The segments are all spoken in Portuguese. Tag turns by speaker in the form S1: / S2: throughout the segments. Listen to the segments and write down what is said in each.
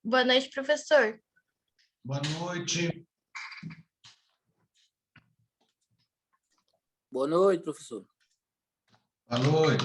S1: Boa noite, professor.
S2: Boa noite.
S3: Boa noite, professor.
S2: Boa noite.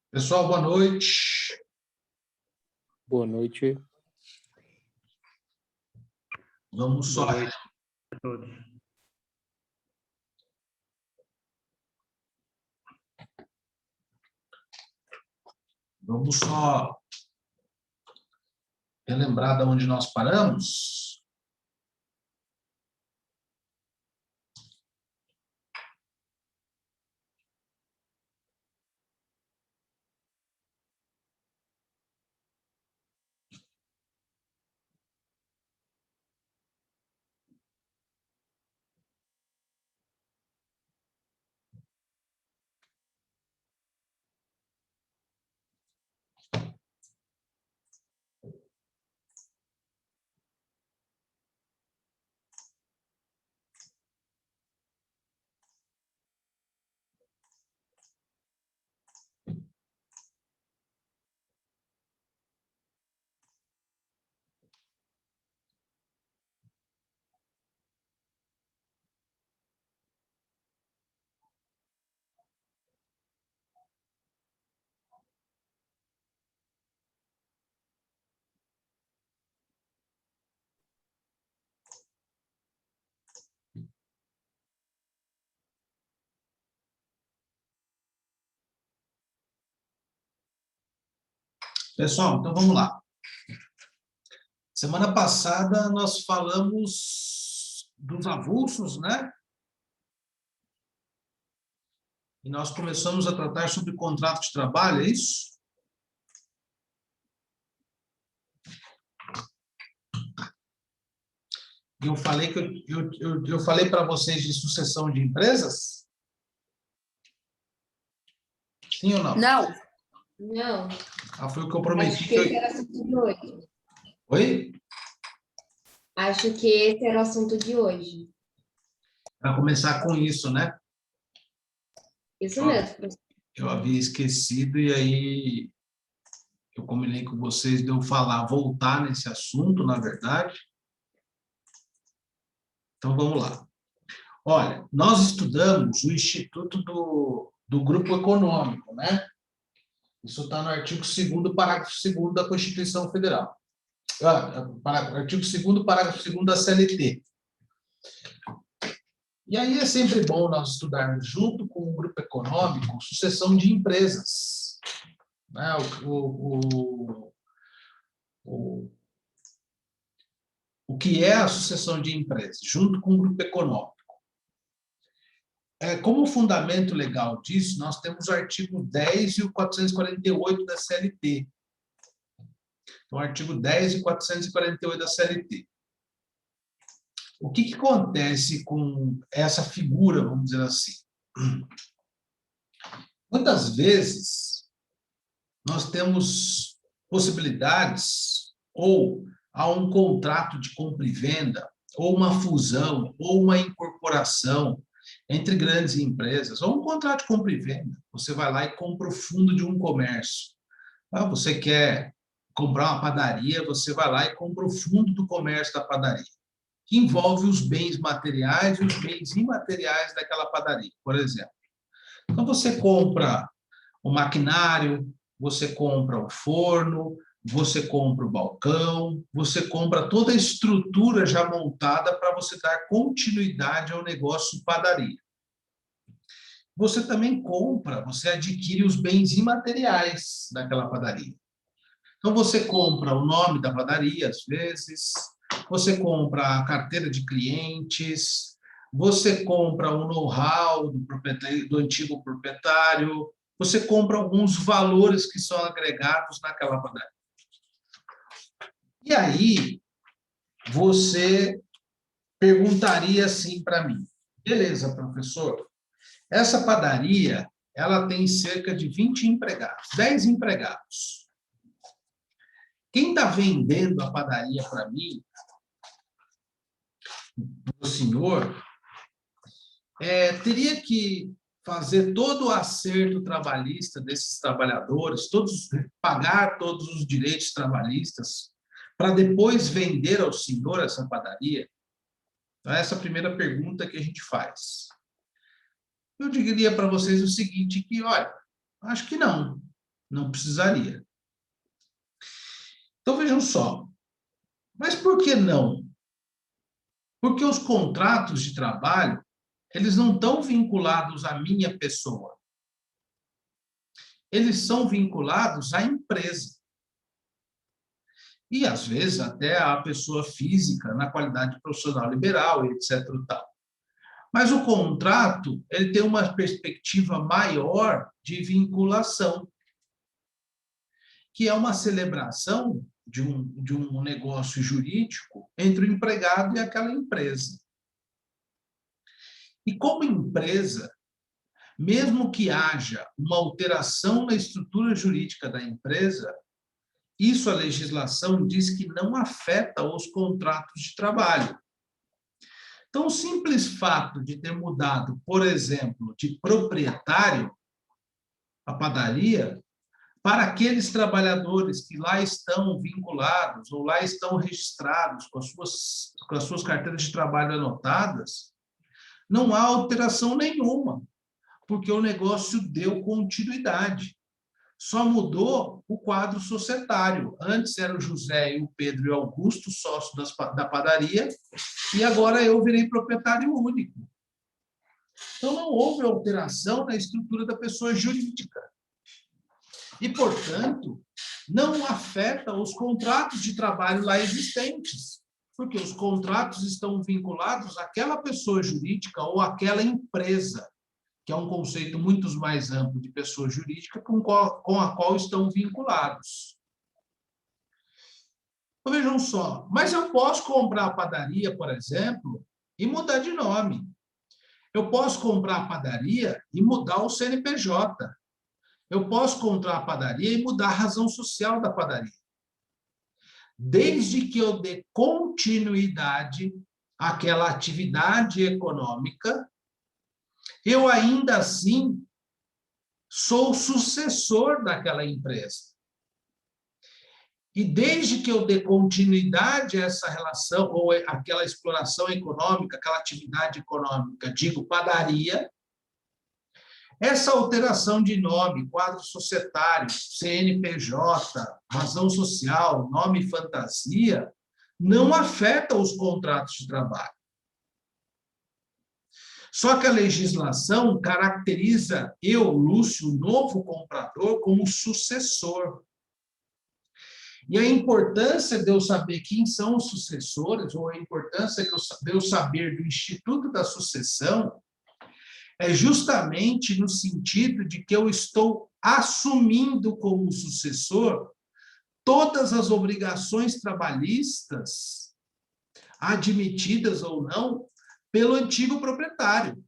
S2: Pessoal, boa noite.
S3: Boa noite.
S2: Vamos só.
S4: Boa noite a todos.
S2: Vamos só relembrar de onde nós paramos. Pessoal, então vamos lá. Semana passada nós falamos dos avulsos, né? E nós começamos a tratar sobre contrato de trabalho, é isso? E eu falei que eu falei para vocês de sucessão de empresas? Sim ou não?
S5: Não. Não.
S2: Ah, foi o que eu prometi.
S5: Acho que esse era o assunto de hoje.
S2: Oi?
S5: Acho que esse era o assunto de hoje.
S2: Para começar com isso, né?
S5: Isso mesmo, professor.
S2: Eu havia esquecido e aí eu combinei com vocês de eu voltar nesse assunto, na verdade. Então, vamos lá. Olha, nós estudamos o Instituto do Grupo Econômico, né? Isso está no artigo 2º, parágrafo 2º da Constituição Federal. Artigo 2º, parágrafo 2º da CLT. E aí é sempre bom nós estudarmos, junto com o Grupo Econômico, sucessão de empresas. Né? O que é a sucessão de empresas, junto com o Grupo Econômico. Como fundamento legal disso, nós temos o artigo 10 e o 448 da CLT. Então, artigo 10 e 448 da CLT. O que acontece com essa figura, vamos dizer assim? Muitas vezes, nós temos possibilidades, ou há um contrato de compra e venda, ou uma fusão, ou uma incorporação entre grandes empresas, ou um contrato de compra e venda. Você vai lá e compra o fundo de um comércio. Você quer comprar uma padaria, você vai lá e compra o fundo do comércio da padaria. que envolve os bens materiais e os bens imateriais daquela padaria, por exemplo. Então, você compra o maquinário, você compra o forno, você compra o balcão, você compra toda a estrutura já montada para você dar continuidade ao negócio padaria. Você também compra, você adquire os bens imateriais daquela padaria. Então, você compra o nome da padaria, às vezes, você compra a carteira de clientes, você compra o know-how do antigo proprietário, você compra alguns valores que são agregados naquela padaria. E aí, você perguntaria assim para mim, beleza, professor, essa padaria, ela tem cerca de 20 empregados, 10 empregados. Quem está vendendo a padaria para mim, o senhor, teria que fazer todo o acerto trabalhista desses trabalhadores, pagar todos os direitos trabalhistas, para depois vender ao senhor essa padaria? Então, essa é a primeira pergunta que a gente faz. Eu diria para vocês o seguinte, que, olha, acho que não precisaria. Então, vejam só, mas por que não? Porque os contratos de trabalho, eles não estão vinculados à minha pessoa. Eles são vinculados à empresa. E, às vezes, até à pessoa física, na qualidade profissional liberal, etc. Tal. Mas o contrato, ele tem uma perspectiva maior de vinculação, que é uma celebração de um negócio jurídico entre o empregado e aquela empresa. E como empresa, mesmo que haja uma alteração na estrutura jurídica da empresa, isso a legislação diz que não afeta os contratos de trabalho. Então, o simples fato de ter mudado, por exemplo, de proprietário, a padaria, para aqueles trabalhadores que lá estão vinculados ou lá estão registrados com as suas carteiras de trabalho anotadas, não há alteração nenhuma, porque o negócio deu continuidade. Só mudou o quadro societário. Antes era o José, o Pedro e o Augusto, sócios da padaria, e agora eu virei proprietário único. Então, não houve alteração na estrutura da pessoa jurídica. E, portanto, não afeta os contratos de trabalho lá existentes, porque os contratos estão vinculados àquela pessoa jurídica ou àquela empresa, que é um conceito muito mais amplo de pessoa jurídica com a qual estão vinculados. Então, vejam só, mas eu posso comprar a padaria, por exemplo, e mudar de nome. Eu posso comprar a padaria e mudar o CNPJ. Eu posso comprar a padaria e mudar a razão social da padaria. Desde que eu dê continuidade àquela atividade econômica, eu ainda assim sou sucessor daquela empresa. E desde que eu dê continuidade a essa relação, ou aquela exploração econômica, aquela atividade econômica, digo padaria, essa alteração de nome, quadro societário, CNPJ, razão social, nome fantasia, não afeta os contratos de trabalho. Só que a legislação caracteriza eu, Lúcio, novo comprador, como sucessor. E a importância de eu saber quem são os sucessores, ou a importância de eu saber do Instituto da Sucessão, é justamente no sentido de que eu estou assumindo como sucessor todas as obrigações trabalhistas, admitidas ou não, pelo antigo proprietário.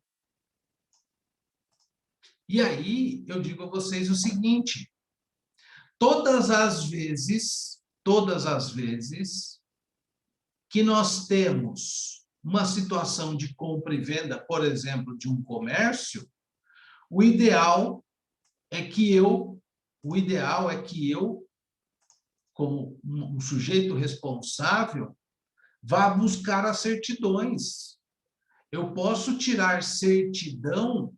S2: E aí eu digo a vocês o seguinte, todas as vezes que nós temos uma situação de compra e venda, por exemplo, de um comércio, o ideal é que eu, como um sujeito responsável, vá buscar as certidões. Eu posso tirar certidão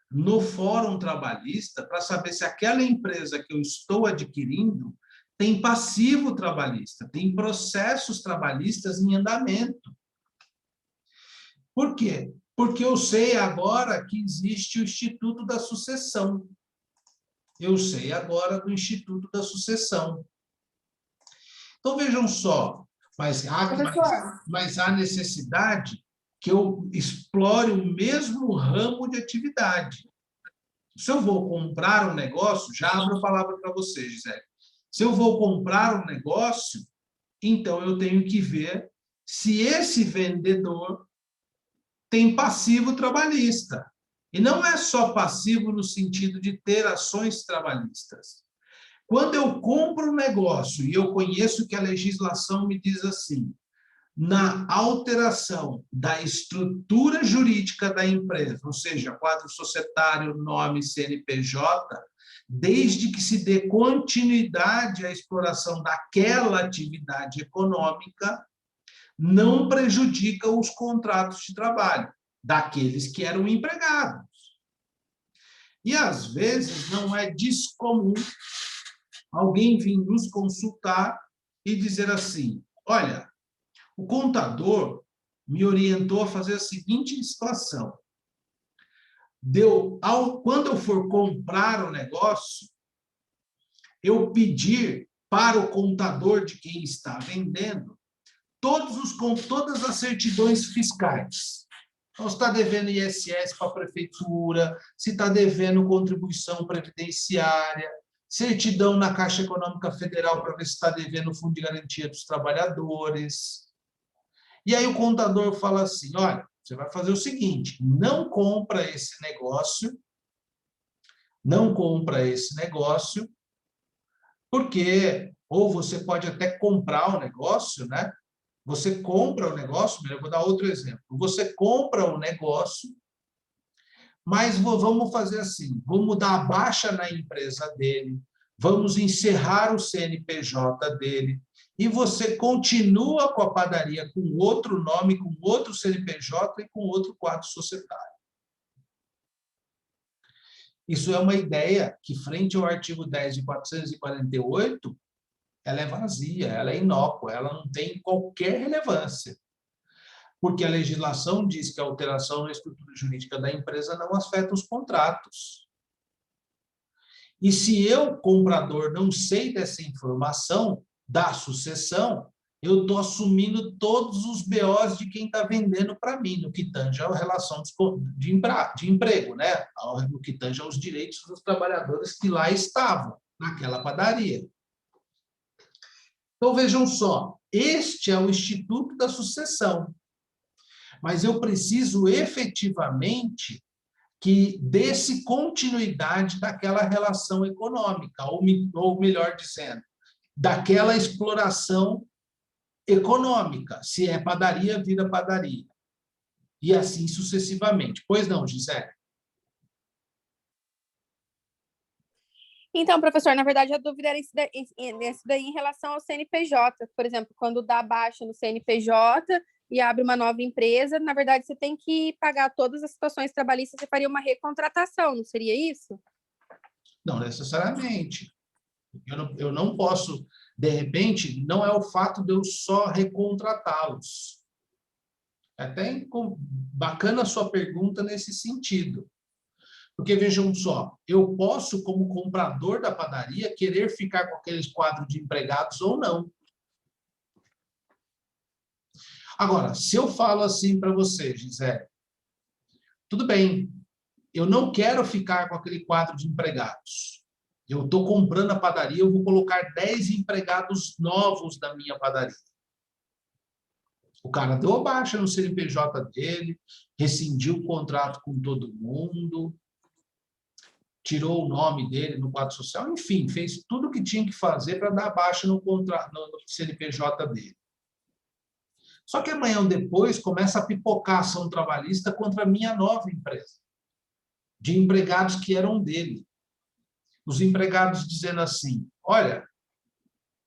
S2: no Fórum Trabalhista para saber se aquela empresa que eu estou adquirindo tem passivo trabalhista, tem processos trabalhistas em andamento. Por quê? Porque eu sei agora que existe o Instituto da Sucessão. Eu sei agora do Instituto da Sucessão. Então, vejam só, mas há necessidade que eu explore o mesmo ramo de atividade. Se eu vou comprar um negócio, já abro a palavra para você, Gisele. Se eu vou comprar um negócio, então eu tenho que ver se esse vendedor tem passivo trabalhista. E não é só passivo no sentido de ter ações trabalhistas. Quando eu compro um negócio e eu conheço que a legislação me diz assim, na alteração da estrutura jurídica da empresa, ou seja, quadro societário, nome, CNPJ, desde que se dê continuidade à exploração daquela atividade econômica, não prejudica os contratos de trabalho daqueles que eram empregados. E, às vezes, não é descomum alguém vir nos consultar e dizer assim, olha, o contador me orientou a fazer a seguinte situação. Quando eu for comprar o negócio, eu pedir para o contador de quem está vendendo todas as certidões fiscais. Então, se está devendo ISS para a prefeitura, se está devendo contribuição previdenciária, certidão na Caixa Econômica Federal para ver se está devendo o Fundo de Garantia dos Trabalhadores. E aí o contador fala assim, olha, você vai fazer o seguinte, não compra esse negócio, porque, ou você pode até comprar o negócio, né? Você compra o negócio, eu vou dar outro exemplo. Você compra o negócio, mas vamos fazer assim, vamos dar a baixa na empresa dele, vamos encerrar o CNPJ dele, e você continua com a padaria com outro nome, com outro CNPJ e com outro quadro societário. Isso é uma ideia que, frente ao artigo 10 de 448, ela é vazia, ela é inócua, ela não tem qualquer relevância. Porque a legislação diz que a alteração na estrutura jurídica da empresa não afeta os contratos. E se eu, comprador, não sei dessa informação da sucessão, eu estou assumindo todos os BOs de quem está vendendo para mim, no que tange a relação de emprego, né? No que tange aos direitos dos trabalhadores que lá estavam, naquela padaria. Então, vejam só, este é o Instituto da Sucessão. Mas eu preciso efetivamente que desse continuidade daquela relação econômica, ou melhor dizendo, daquela exploração econômica. Se é padaria, vira padaria. E assim sucessivamente. Pois não, Gisele?
S1: Então, professor, na verdade, a dúvida era isso daí em relação ao CNPJ. Por exemplo, quando dá baixa no CNPJ e abre uma nova empresa, na verdade, você tem que pagar todas as situações trabalhistas, você faria uma recontratação, não seria isso?
S2: Não necessariamente. Eu não posso, de repente, não é o fato de eu só recontratá-los. É até bacana a sua pergunta nesse sentido. Porque, vejam só, eu posso, como comprador da padaria, querer ficar com aqueles quadros de empregados ou não. Agora, se eu falo assim para você, Gisele, tudo bem, eu não quero ficar com aquele quadro de empregados. Eu estou comprando a padaria, eu vou colocar 10 empregados novos da minha padaria. O cara deu a baixa no CNPJ dele, rescindiu o contrato com todo mundo, tirou o nome dele no quadro social, enfim, fez tudo o que tinha que fazer para dar baixa no CNPJ dele. Só que amanhã ou depois começa a pipocar ação trabalhista contra a minha nova empresa, de empregados que eram dele. Os empregados dizendo assim, olha,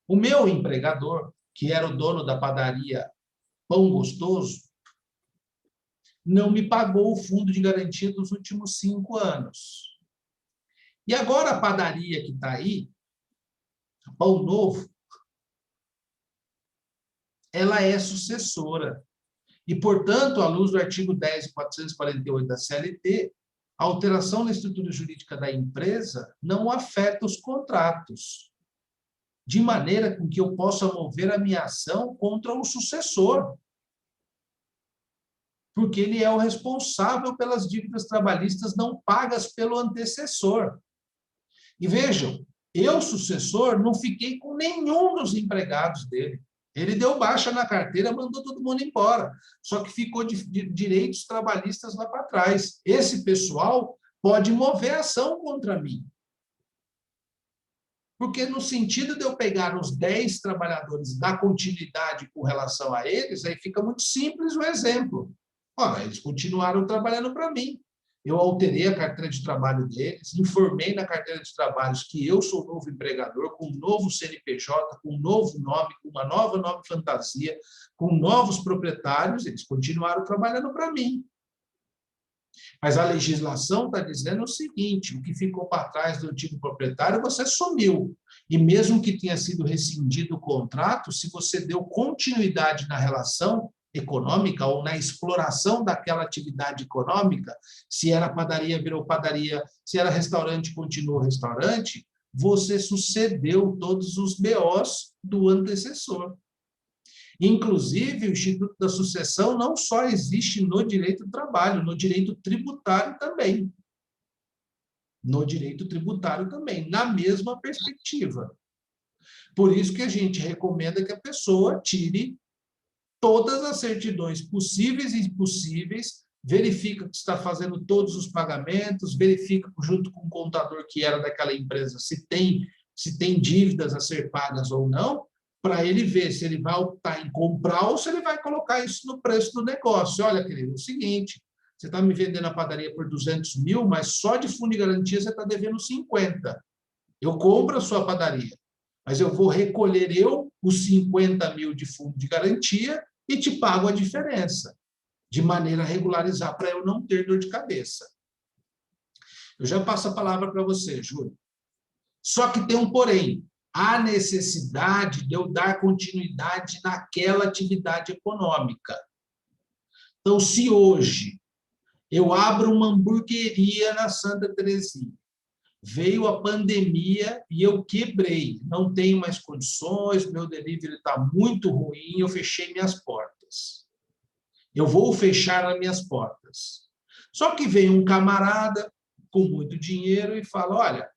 S2: o meu empregador, que era o dono da padaria Pão Gostoso, não me pagou o fundo de garantia dos últimos 5 anos. E agora a padaria que está aí, Pão Novo, ela é sucessora. E, portanto, à luz do artigo 10.448 da CLT, a alteração na estrutura jurídica da empresa não afeta os contratos, de maneira com que eu possa mover a minha ação contra o sucessor, porque ele é o responsável pelas dívidas trabalhistas não pagas pelo antecessor. E vejam, eu, sucessor, não fiquei com nenhum dos empregados dele. Ele deu baixa na carteira, mandou todo mundo embora. Só que ficou de direitos trabalhistas lá para trás. Esse pessoal pode mover ação contra mim. Porque no sentido de eu pegar os 10 trabalhadores, dar continuidade com relação a eles, aí fica muito simples o exemplo. Ora, eles continuaram trabalhando para mim. Eu alterei a carteira de trabalho deles, informei na carteira de trabalhos que eu sou novo empregador, com um novo CNPJ, com um novo nome, com uma nova nome fantasia, com novos proprietários, eles continuaram trabalhando para mim. Mas a legislação está dizendo o seguinte, o que ficou para trás do antigo proprietário, você sumiu. E mesmo que tenha sido rescindido o contrato, se você deu continuidade na relação econômica ou na exploração daquela atividade econômica, se era padaria, virou padaria, se era restaurante, continuou restaurante, você sucedeu todos os BOs do antecessor. Inclusive, o Instituto da Sucessão não só existe no direito do trabalho, no direito tributário também. No direito tributário também, na mesma perspectiva. Por isso que a gente recomenda que a pessoa tire todas as certidões possíveis e impossíveis, verifica que está fazendo todos os pagamentos, verifica junto com o contador que era daquela empresa se tem dívidas a ser pagas ou não, para ele ver se ele vai optar em comprar ou se ele vai colocar isso no preço do negócio. Olha, querido, é o seguinte, você está me vendendo a padaria por 200 mil, mas só de fundo de garantia você está devendo 50. Eu compro a sua padaria, mas eu vou recolher os 50 mil de fundo de garantia e te pago a diferença, de maneira a regularizar para eu não ter dor de cabeça. Eu já passo a palavra para você, Júlio. Só que tem um porém. Há necessidade de eu dar continuidade naquela atividade econômica. Então, se hoje eu abro uma hamburgueria na Santa Terezinha, veio a pandemia e eu quebrei, não tenho mais condições, meu delivery está muito ruim, eu fechei minhas portas. Eu vou fechar as minhas portas. Só que vem um camarada com muito dinheiro e fala, olha,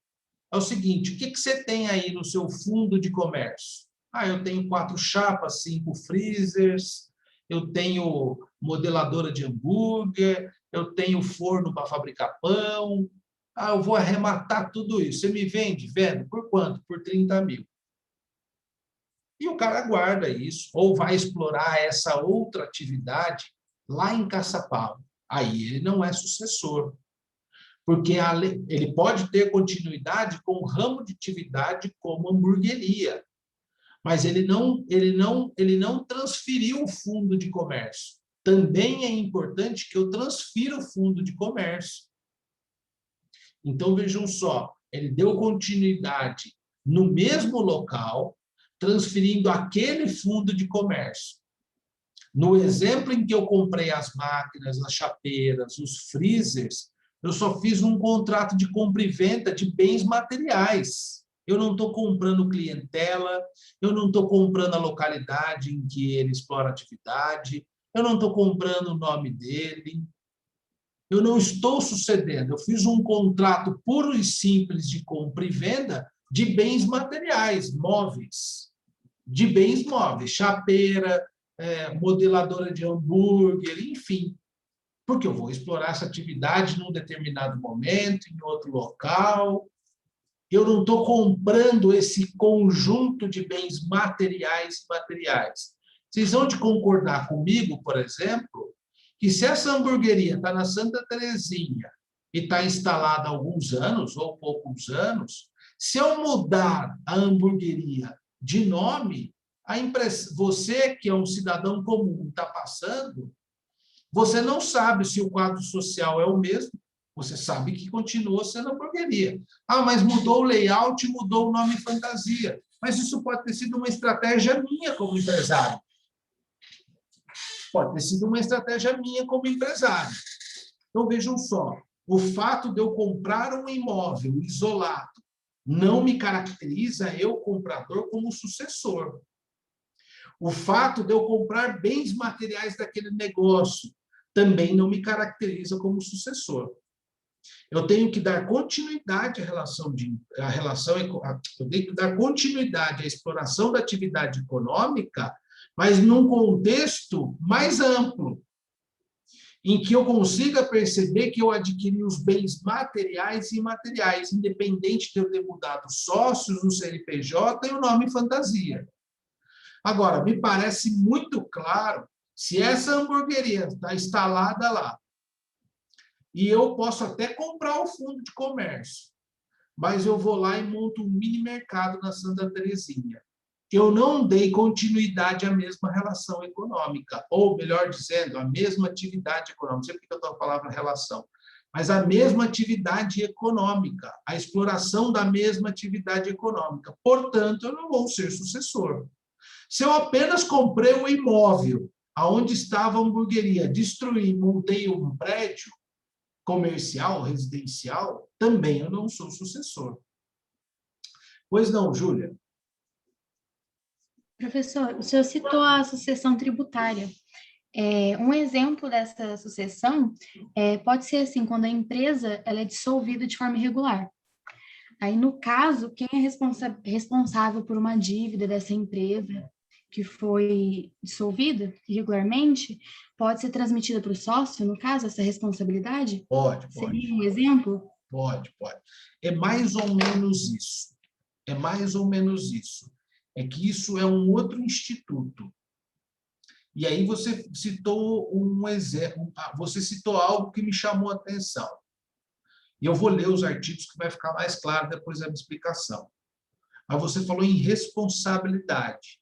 S2: é o seguinte, o que você tem aí no seu fundo de comércio? Ah, eu tenho 4 chapas, 5 freezers, eu tenho modeladora de hambúrguer, eu tenho forno para fabricar pão. Ah, eu vou arrematar tudo isso. Você me vende? Vendo. Por quanto? Por 30 mil. E o cara guarda isso, ou vai explorar essa outra atividade lá em Caçapava. Aí ele não é sucessor. Porque ele pode ter continuidade com o ramo de atividade como hamburgueria, mas ele não transferiu o fundo de comércio. Também é importante que eu transfira o fundo de comércio. Então, vejam só, ele deu continuidade no mesmo local, transferindo aquele fundo de comércio. No exemplo em que eu comprei as máquinas, as chapeiras, os freezers, eu só fiz um contrato de compra e venda de bens materiais. Eu não estou comprando clientela, eu não estou comprando a localidade em que ele explora a atividade, eu não estou comprando o nome dele, eu não estou sucedendo. Eu fiz um contrato puro e simples de compra e venda de bens materiais, móveis, de bens móveis, chapeira, modeladora de hambúrguer, enfim. Porque eu vou explorar essa atividade num determinado momento, em outro local. Eu não estou comprando esse conjunto de bens materiais e imateriais. Vocês vão de concordar comigo, por exemplo, que se essa hamburgueria está na Santa Terezinha e está instalada há alguns anos, ou poucos anos, se eu mudar a hamburgueria de nome, Você, que é um cidadão comum, está passando, você não sabe se o quadro social é o mesmo, você sabe que continua sendo hamburgueria. Ah, mas mudou o layout, mudou o nome fantasia. Mas isso pode ter sido uma estratégia minha como empresário. Pode ter sido uma estratégia minha como empresário. Então, vejam só, o fato de eu comprar um imóvel isolado não me caracteriza, eu, comprador, como sucessor. O fato de eu comprar bens materiais daquele negócio também não me caracteriza como sucessor. Eu tenho que dar continuidade eu tenho que dar continuidade à exploração da atividade econômica, mas num contexto mais amplo, em que eu consiga perceber que eu adquiri os bens materiais e imateriais, independente de eu ter mudado sócios no CNPJ e o nome fantasia. Agora, me parece muito claro, se essa hamburgueria está instalada lá, e eu posso até comprar o fundo de comércio, mas eu vou lá e monto um mini mercado na Santa Terezinha. Eu não dei continuidade à mesma relação econômica, ou, melhor dizendo, à mesma atividade econômica. Não sei porque eu estou falando a palavra relação, mas a mesma atividade econômica, a exploração da mesma atividade econômica. Portanto, eu não vou ser sucessor. Se eu apenas comprei um imóvel onde estava a hamburgueria, destruí, montei um prédio comercial, residencial, também eu não sou sucessor. Pois não, Júlia?
S4: Professor, o senhor citou a sucessão tributária. Um exemplo dessa sucessão pode ser assim, quando a empresa ela é dissolvida de forma irregular. Aí, no caso, quem é responsável por uma dívida dessa empresa que foi dissolvida irregularmente, pode ser transmitida para o sócio, no caso, essa responsabilidade?
S2: Pode.
S4: Seria um exemplo?
S2: Pode. É mais ou menos isso. É mais ou menos isso. É que isso é um outro instituto. E aí você citou um exemplo, você citou algo que me chamou a atenção. E eu vou ler os artigos que vai ficar mais claro depois da minha explicação. Mas você falou em responsabilidade.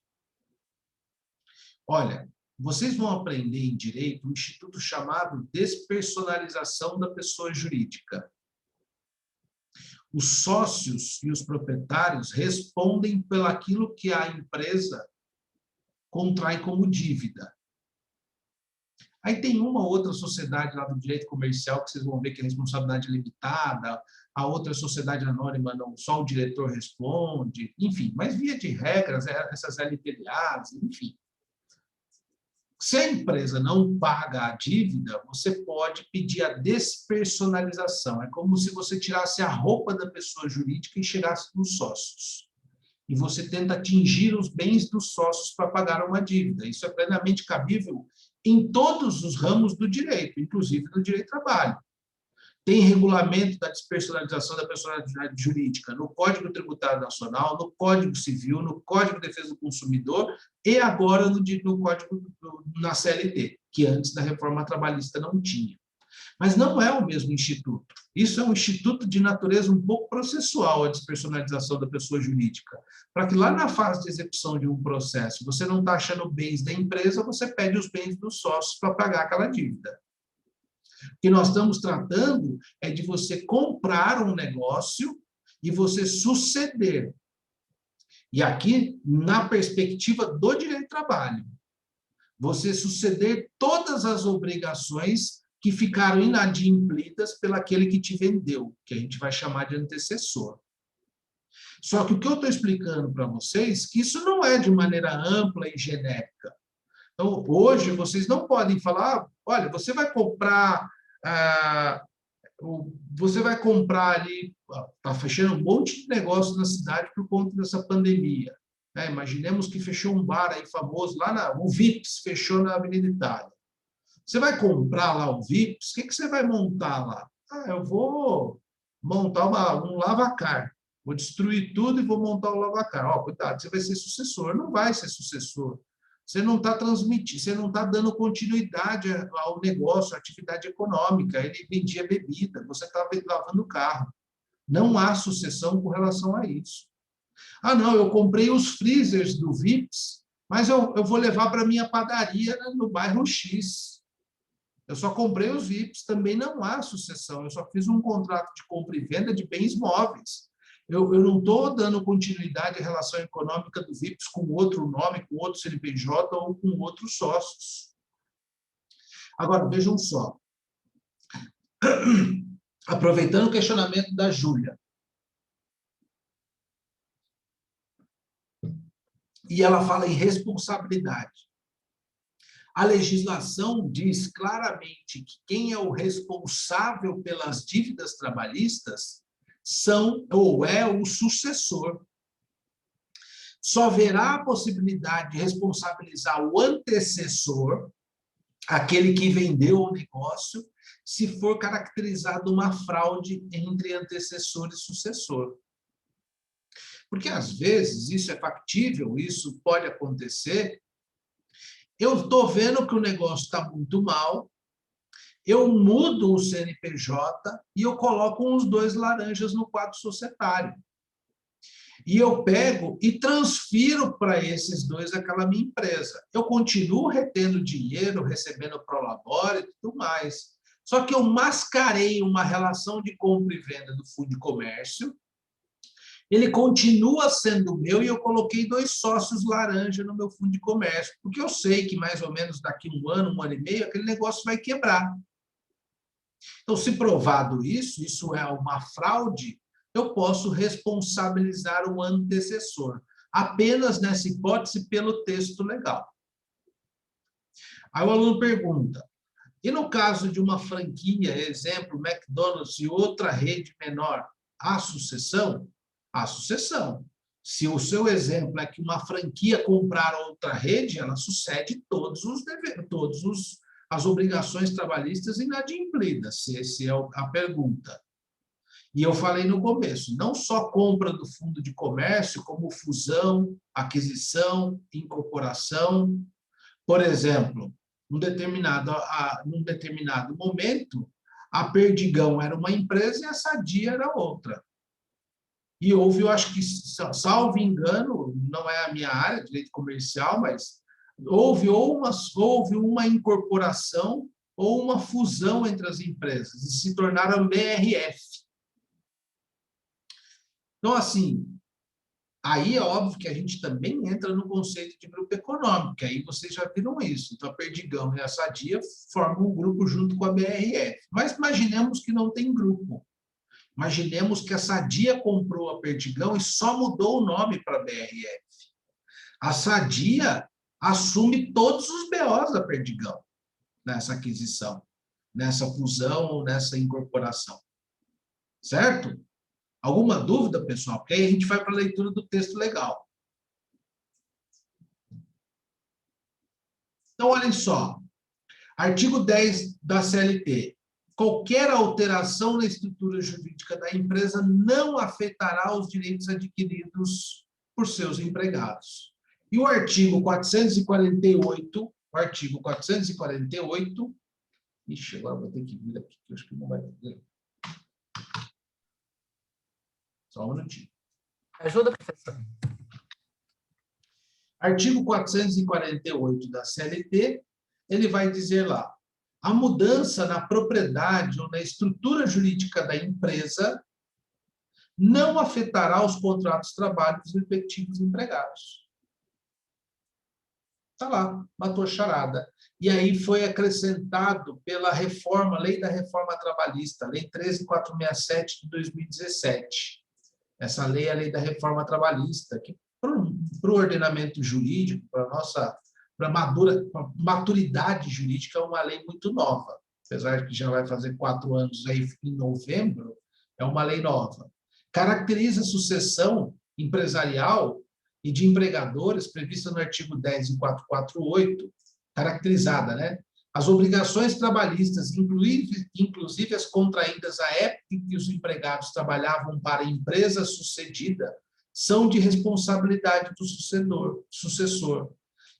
S2: Olha, vocês vão aprender em direito um instituto chamado despersonalização da pessoa jurídica. Os sócios e os proprietários respondem pelaquilo que a empresa contrai como dívida. Aí tem uma outra sociedade lá do direito comercial que vocês vão ver que é responsabilidade limitada, a outra sociedade anônima, não, só o diretor responde, enfim, mas via de regras, essas LPDAs, enfim. Se a empresa não paga a dívida, você pode pedir a despersonalização. É como se você tirasse a roupa da pessoa jurídica e chegasse nos sócios. E você tenta atingir os bens dos sócios para pagar uma dívida. Isso é plenamente cabível em todos os ramos do direito, inclusive no direito do trabalho. Tem regulamento da despersonalização da personalidade jurídica no Código Tributário Nacional, no Código Civil, no Código de Defesa do Consumidor e agora no Código na CLT, que antes da reforma trabalhista não tinha. Mas não é o mesmo instituto. Isso é um instituto de natureza um pouco processual, a despersonalização da pessoa jurídica. Para que lá na fase de execução de um processo, você não está achando bens da empresa, você pede os bens dos sócios para pagar aquela dívida. O que nós estamos tratando é de você comprar um negócio e você suceder. E aqui, na perspectiva do direito do trabalho, você suceder todas as obrigações que ficaram inadimplidas pelaquele que te vendeu, que a gente vai chamar de antecessor. Só que o que eu estou explicando para vocês, que isso não é de maneira ampla e genérica. Então, hoje, vocês não podem falar, olha, você vai comprar ali, está fechando um monte de negócio na cidade por conta dessa pandemia. Imaginemos que fechou um bar aí famoso, o Vips fechou na Avenida Itália. Você vai comprar lá o Vips, o que você vai montar lá? Eu vou montar um lavacar. Vou destruir tudo e vou montar o lavacar. Cuidado, você vai ser sucessor. Não vai ser sucessor. Você não está transmitindo, você não está dando continuidade ao negócio, à atividade econômica. Ele vendia bebida, você estava lavando o carro. Não há sucessão com relação a isso. Não, eu comprei os freezers do Vips Mas eu vou levar para a minha padaria no bairro X. Eu só comprei os VIPs, também não há sucessão. Eu só fiz um contrato de compra e venda de bens móveis. Eu não estou dando continuidade à relação econômica do VIPs com outro nome, com outro CNPJ ou com outros sócios. Agora, vejam só. Aproveitando o questionamento da Júlia. E ela fala em responsabilidade. A legislação diz claramente que quem é o responsável pelas dívidas trabalhistas é o sucessor. Só haverá a possibilidade de responsabilizar o antecessor, aquele que vendeu o negócio, se for caracterizada uma fraude entre antecessor e sucessor. Porque, às vezes, isso é factível, isso pode acontecer. Eu estou vendo que o negócio está muito mal, eu mudo o CNPJ e eu coloco uns 2 laranjas no quadro societário. E eu pego e transfiro para esses 2 aquela minha empresa. Eu continuo retendo dinheiro, recebendo prolabore e tudo mais. Só que eu mascarei uma relação de compra e venda do fundo de comércio, ele continua sendo meu e eu coloquei 2 sócios laranja no meu fundo de comércio, porque eu sei que mais ou menos daqui um ano e meio, aquele negócio vai quebrar. Então, se provado isso é uma fraude, eu posso responsabilizar o antecessor, apenas nessa hipótese pelo texto legal. Aí o aluno pergunta, e no caso de uma franquia, exemplo, McDonald's e outra rede menor, há sucessão? Há sucessão. Se o seu exemplo é que uma franquia comprar outra rede, ela sucede todos os deveres, as obrigações trabalhistas inadimplidas, se essa é a pergunta. E eu falei no começo, não só compra do fundo de comércio, como fusão, aquisição, incorporação. Por exemplo, num determinado momento, a Perdigão era uma empresa e a Sadia era outra. E houve, eu acho que, salvo engano, não é a minha área, direito comercial, mas houve uma incorporação ou uma fusão entre as empresas e se tornaram BRF. Então, assim, aí é óbvio que a gente também entra no conceito de grupo econômico, que aí vocês já viram isso. Então, a Perdigão e a Sadia formam um grupo junto com a BRF. Mas imaginemos que não tem grupo. Imaginemos que a Sadia comprou a Perdigão e só mudou o nome para a BRF. A Sadia assume todos os BOs da Perdigão nessa aquisição, nessa fusão ou nessa incorporação. Certo? Alguma dúvida, pessoal? Porque aí a gente vai para a leitura do texto legal. Então, olhem só. Artigo 10 da CLT. Qualquer alteração na estrutura jurídica da empresa não afetará os direitos adquiridos por seus empregados. E o artigo 448, ixi, agora vou ter que vir aqui, que eu acho que não vai ter. Só um minutinho.
S3: Ajuda, professor.
S2: Artigo 448 da CLT, ele vai dizer lá, a mudança na propriedade ou na estrutura jurídica da empresa não afetará os contratos de trabalho dos respectivos empregados. Está lá, matou a charada. E aí foi acrescentado pela reforma, Lei da Reforma Trabalhista, Lei 13.467 de 2017. Essa lei é a Lei da Reforma Trabalhista, que para o ordenamento jurídico, para a nossa maturidade jurídica, é uma lei muito nova. Apesar de que já vai fazer 4 anos aí em novembro, é uma lei nova. Caracteriza a sucessão empresarial e de empregadores prevista no artigo 10 e 448, caracterizada, né? As obrigações trabalhistas, inclusive as contraídas à época em que os empregados trabalhavam para a empresa sucedida, são de responsabilidade do sucessor.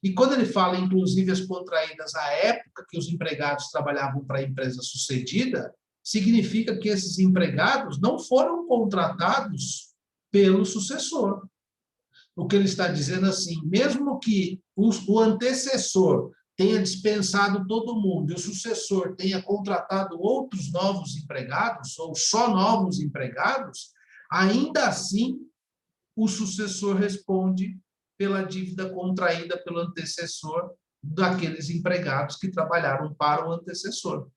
S2: E quando ele fala, inclusive, as contraídas à época que os empregados trabalhavam para a empresa sucedida, significa que esses empregados não foram contratados pelo sucessor. O que ele está dizendo assim, mesmo que o antecessor tenha dispensado todo mundo e o sucessor tenha contratado outros novos empregados, ou só novos empregados, ainda assim, o sucessor responde pela dívida contraída pelo antecessor daqueles empregados que trabalharam para o antecessor.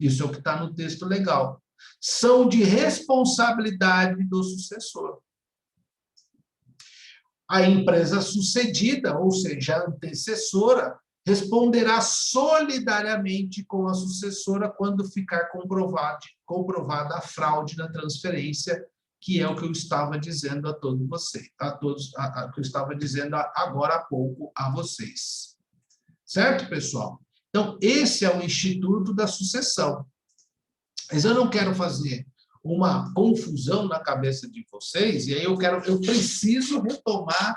S2: Isso é o que está no texto legal. São de responsabilidade do sucessor. A empresa sucedida, ou seja, a antecessora, responderá solidariamente com a sucessora quando ficar comprovada a fraude na transferência, que é o que eu estava dizendo a todos vocês, que eu estava dizendo agora há pouco a vocês. Certo, pessoal? Então, esse é o Instituto da Sucessão. Mas eu não quero fazer uma confusão na cabeça de vocês, e aí eu preciso retomar,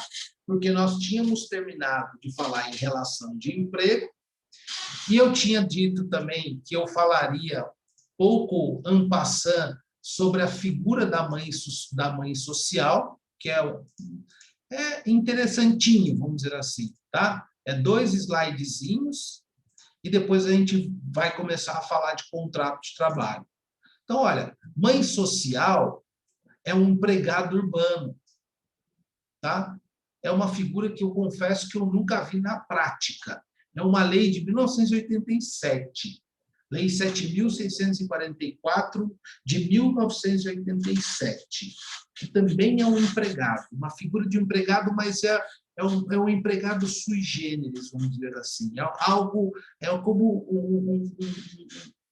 S2: porque nós tínhamos terminado de falar em relação de emprego, e eu tinha dito também que eu falaria pouco en passant sobre a figura da mãe social, que é interessantinho, vamos dizer assim, tá? É 2 slidezinhos, e depois a gente vai começar a falar de contrato de trabalho. Então, olha, mãe social é um empregado urbano, tá? É uma figura que eu confesso que eu nunca vi na prática. É uma lei de 1987, Lei 7.644, de 1987, que também é um empregado, uma figura de empregado, mas é um empregado sui generis, vamos dizer assim.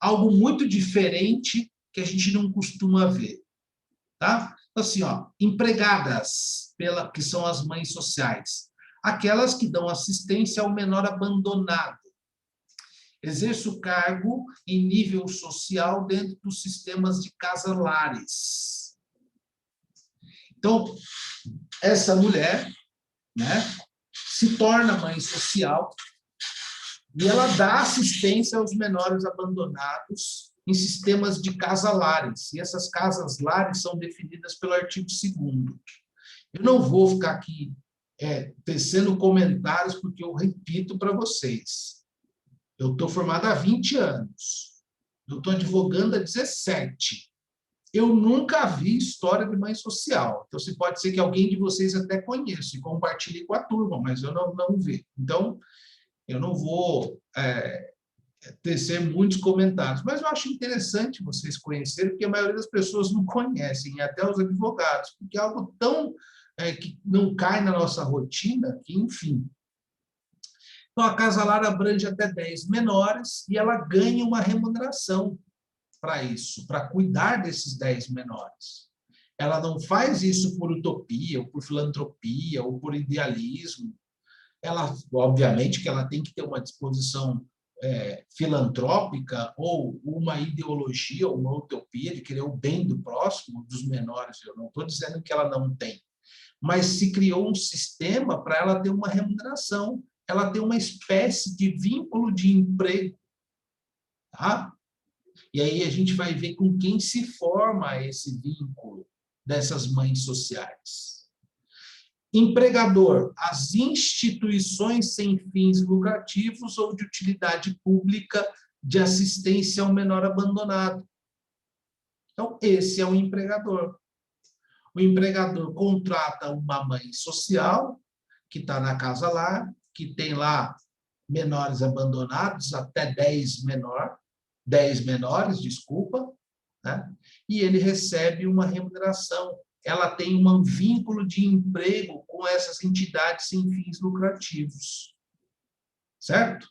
S2: Algo muito diferente que a gente não costuma ver. Tá? Assim, empregadas, que são as mães sociais, aquelas que dão assistência ao menor abandonado. Exerce o cargo em nível social dentro dos sistemas de casa-lares. Então, essa mulher, né, se torna mãe social e ela dá assistência aos menores abandonados em sistemas de casa-lares. E essas casas-lares são definidas pelo artigo 2º. Eu não vou ficar aqui tecendo comentários, porque eu repito para vocês. Eu estou formado há 20 anos. Eu estou advogando há 17. Eu nunca vi história de mãe social. Então, pode ser que alguém de vocês até conheça e compartilhe com a turma, mas eu não vi. Então, eu não vou tecer muitos comentários, mas eu acho interessante vocês conhecerem, porque a maioria das pessoas não conhecem, até os advogados, porque é algo tão que não cai na nossa rotina, que, enfim. Então, a casa-lar abrange até 10 menores e ela ganha uma remuneração para isso, para cuidar desses 10 menores. Ela não faz isso por utopia, ou por filantropia, ou por idealismo. Ela, obviamente, que ela tem que ter uma disposição filantrópica ou uma ideologia, ou uma utopia de querer o bem do próximo, dos menores. Eu não estou dizendo que ela não tem, mas se criou um sistema para ela ter uma remuneração, ela tem uma espécie de vínculo de emprego, tá? E aí a gente vai ver com quem se forma esse vínculo dessas mães sociais. Empregador, as instituições sem fins lucrativos ou de utilidade pública de assistência ao menor abandonado. Então, esse é o empregador. O empregador contrata uma mãe social, que está na casa-lar, que tem lá menores abandonados, até 10 menores, desculpa, né? E ele recebe uma remuneração. Ela tem um vínculo de emprego com essas entidades sem fins lucrativos. Certo?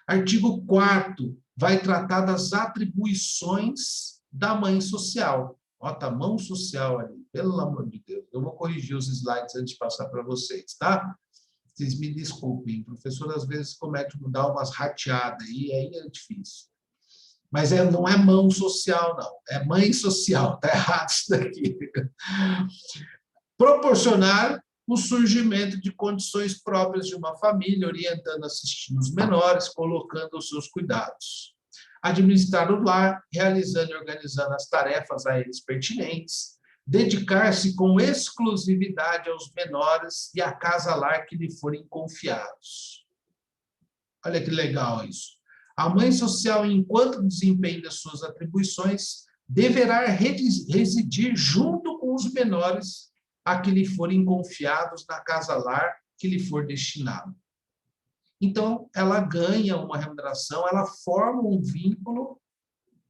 S2: Artigo 4º vai tratar das atribuições da mãe social. Ó, tá mão social ali, pelo amor de Deus. Eu vou corrigir os slides antes de passar para vocês, tá? Vocês me desculpem, o professor às vezes dá umas rateadas aí é difícil. Mas não é mão social, não. É mãe social. Está errado isso daqui. Proporcionar o surgimento de condições próprias de uma família, orientando, assistindo os menores, colocando os seus cuidados. Administrar o lar, realizando e organizando as tarefas a eles pertinentes, dedicar-se com exclusividade aos menores e à casa-lar que lhe forem confiados. Olha que legal isso. A mãe social, enquanto desempenha as suas atribuições, deverá residir junto com os menores a que lhe forem confiados na casa-lar que lhe for destinado. Então, ela ganha uma remuneração, ela forma um vínculo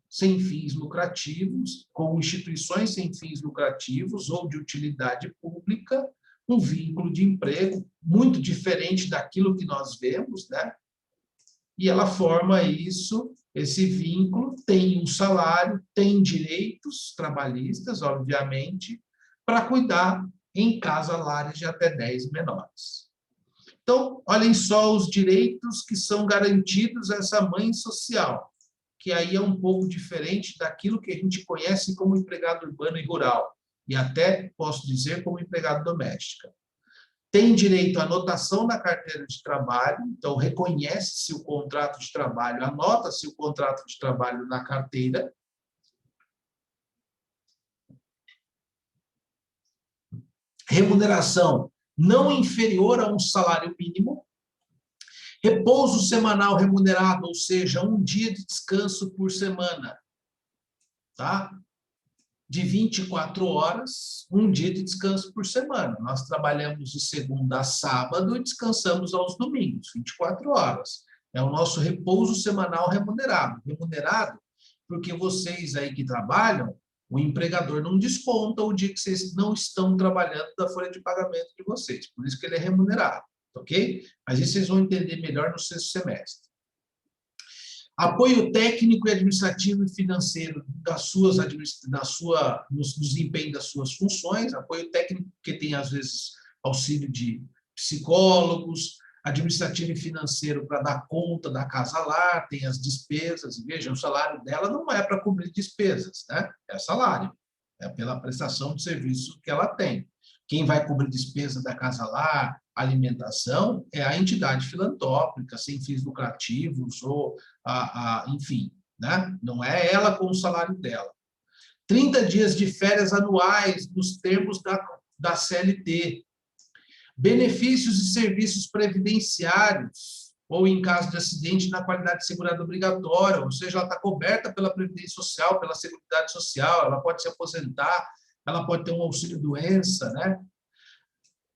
S2: sem fins lucrativos, com instituições sem fins lucrativos ou de utilidade pública, um vínculo de emprego muito diferente daquilo que nós vemos, né? E ela forma isso, esse vínculo, tem um salário, tem direitos trabalhistas, obviamente, para cuidar em casa-lares de até 10 menores. Então, olhem só os direitos que são garantidos a essa mãe social, que aí é um pouco diferente daquilo que a gente conhece como empregado urbano e rural, e até, posso dizer, como empregado doméstica. Tem direito à anotação na carteira de trabalho, então reconhece-se o contrato de trabalho, anota-se o contrato de trabalho na carteira. Remuneração não inferior a um salário mínimo. Repouso semanal remunerado, ou seja, um dia de descanso por semana, tá? De 24 horas, um dia de descanso por semana. Nós trabalhamos de segunda a sábado e descansamos aos domingos, 24 horas. É o nosso repouso semanal remunerado. Remunerado porque vocês aí que trabalham, o empregador não desconta o dia que vocês não estão trabalhando da folha de pagamento de vocês. Por isso que ele é remunerado, ok? Mas isso vocês vão entender melhor no sexto semestre. Apoio técnico e administrativo e financeiro no desempenho das suas funções. Apoio técnico que tem, às vezes, auxílio de psicólogos, administrativo e financeiro para dar conta da casa-lar, tem as despesas. Veja, o salário dela não é para cobrir despesas, né? É salário, é pela prestação de serviço que ela tem. Quem vai cobrir despesa da casa-lar, alimentação, é a entidade filantrópica, sem fins lucrativos, ou, enfim, né? Não é ela com o salário dela. 30 dias de férias anuais nos termos da CLT. Benefícios e serviços previdenciários, ou em caso de acidente, na qualidade de segurada obrigatória, ou seja, ela está coberta pela Previdência Social, pela Seguridade Social, ela pode se aposentar, ela pode ter um auxílio-doença, né?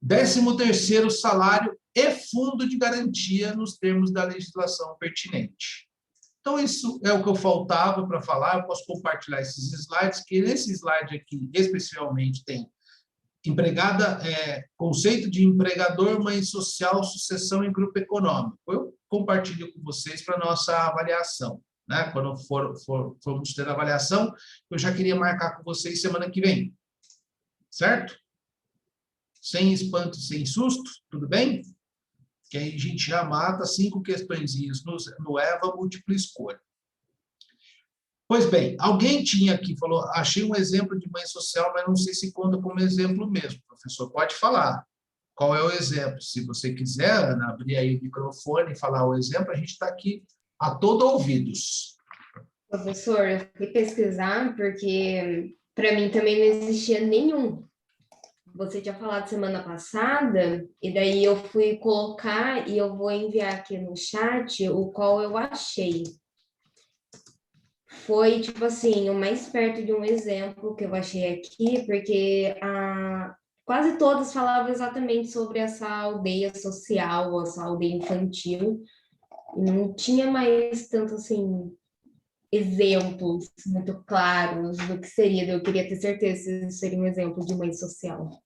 S2: 13º salário e fundo de garantia nos termos da legislação pertinente. Então, isso é o que eu faltava para falar. Eu posso compartilhar esses slides, que nesse slide aqui, especialmente, tem conceito de empregador, mãe social, sucessão em grupo econômico. Eu compartilho com vocês para nossa avaliação, né? Quando formos ter a avaliação, eu já queria marcar com vocês semana que vem, certo? Sem espanto e sem susto, tudo bem? Que aí a gente já mata 5 questõezinhas no EVA múltipla escolha. Pois bem, alguém tinha aqui, falou, achei um exemplo de mãe social, mas não sei se conta como exemplo mesmo. Professor, pode falar. Qual é o exemplo? Se você quiser, Ana, abrir aí o microfone e falar o exemplo, a gente está aqui a todo ouvidos.
S5: Professor, eu fui pesquisar porque para mim também não existia nenhum. Você tinha falado semana passada, e daí eu fui colocar, e eu vou enviar aqui no chat o qual eu achei. Foi, tipo assim, o mais perto de um exemplo que eu achei aqui, porque quase todas falavam exatamente sobre essa aldeia social, essa aldeia infantil, e não tinha mais tanto, assim, exemplos muito claros do que seria. Eu queria ter certeza se isso seria um exemplo de mãe social.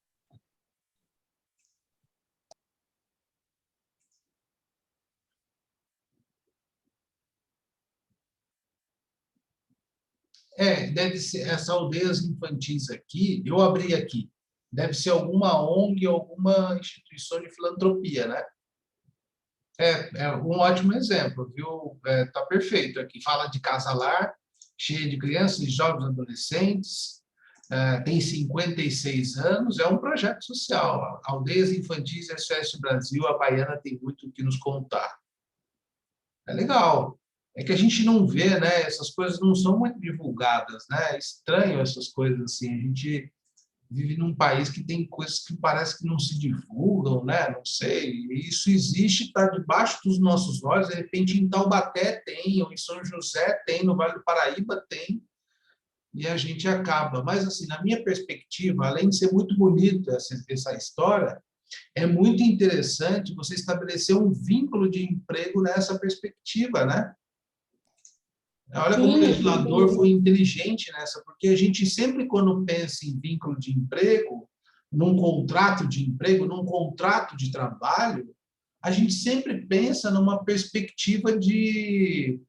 S2: Deve ser essas aldeias infantis aqui, eu abri aqui, deve ser alguma ONG, alguma instituição de filantropia, né? É um ótimo exemplo, viu? Tá perfeito aqui. Fala de casa-lar, cheia de crianças e jovens adolescentes, tem 56 anos, é um projeto social. Aldeias Infantis SOS Brasil, a Baiana tem muito o que nos contar. É legal. É que a gente não vê, né? Essas coisas não são muito divulgadas, né? É estranho essas coisas assim. A gente vive num país que tem coisas que parece que não se divulgam, né? Não sei. Isso existe, está debaixo dos nossos olhos. De repente, em Taubaté tem, ou em São José tem, no Vale do Paraíba tem, e a gente acaba. Mas, assim, na minha perspectiva, além de ser muito bonito essa história, é muito interessante você estabelecer um vínculo de emprego nessa perspectiva, né? Olha como o legislador foi inteligente nessa, porque a gente sempre, quando pensa em vínculo de emprego, num contrato de emprego, num contrato de trabalho, a gente sempre pensa numa perspectiva de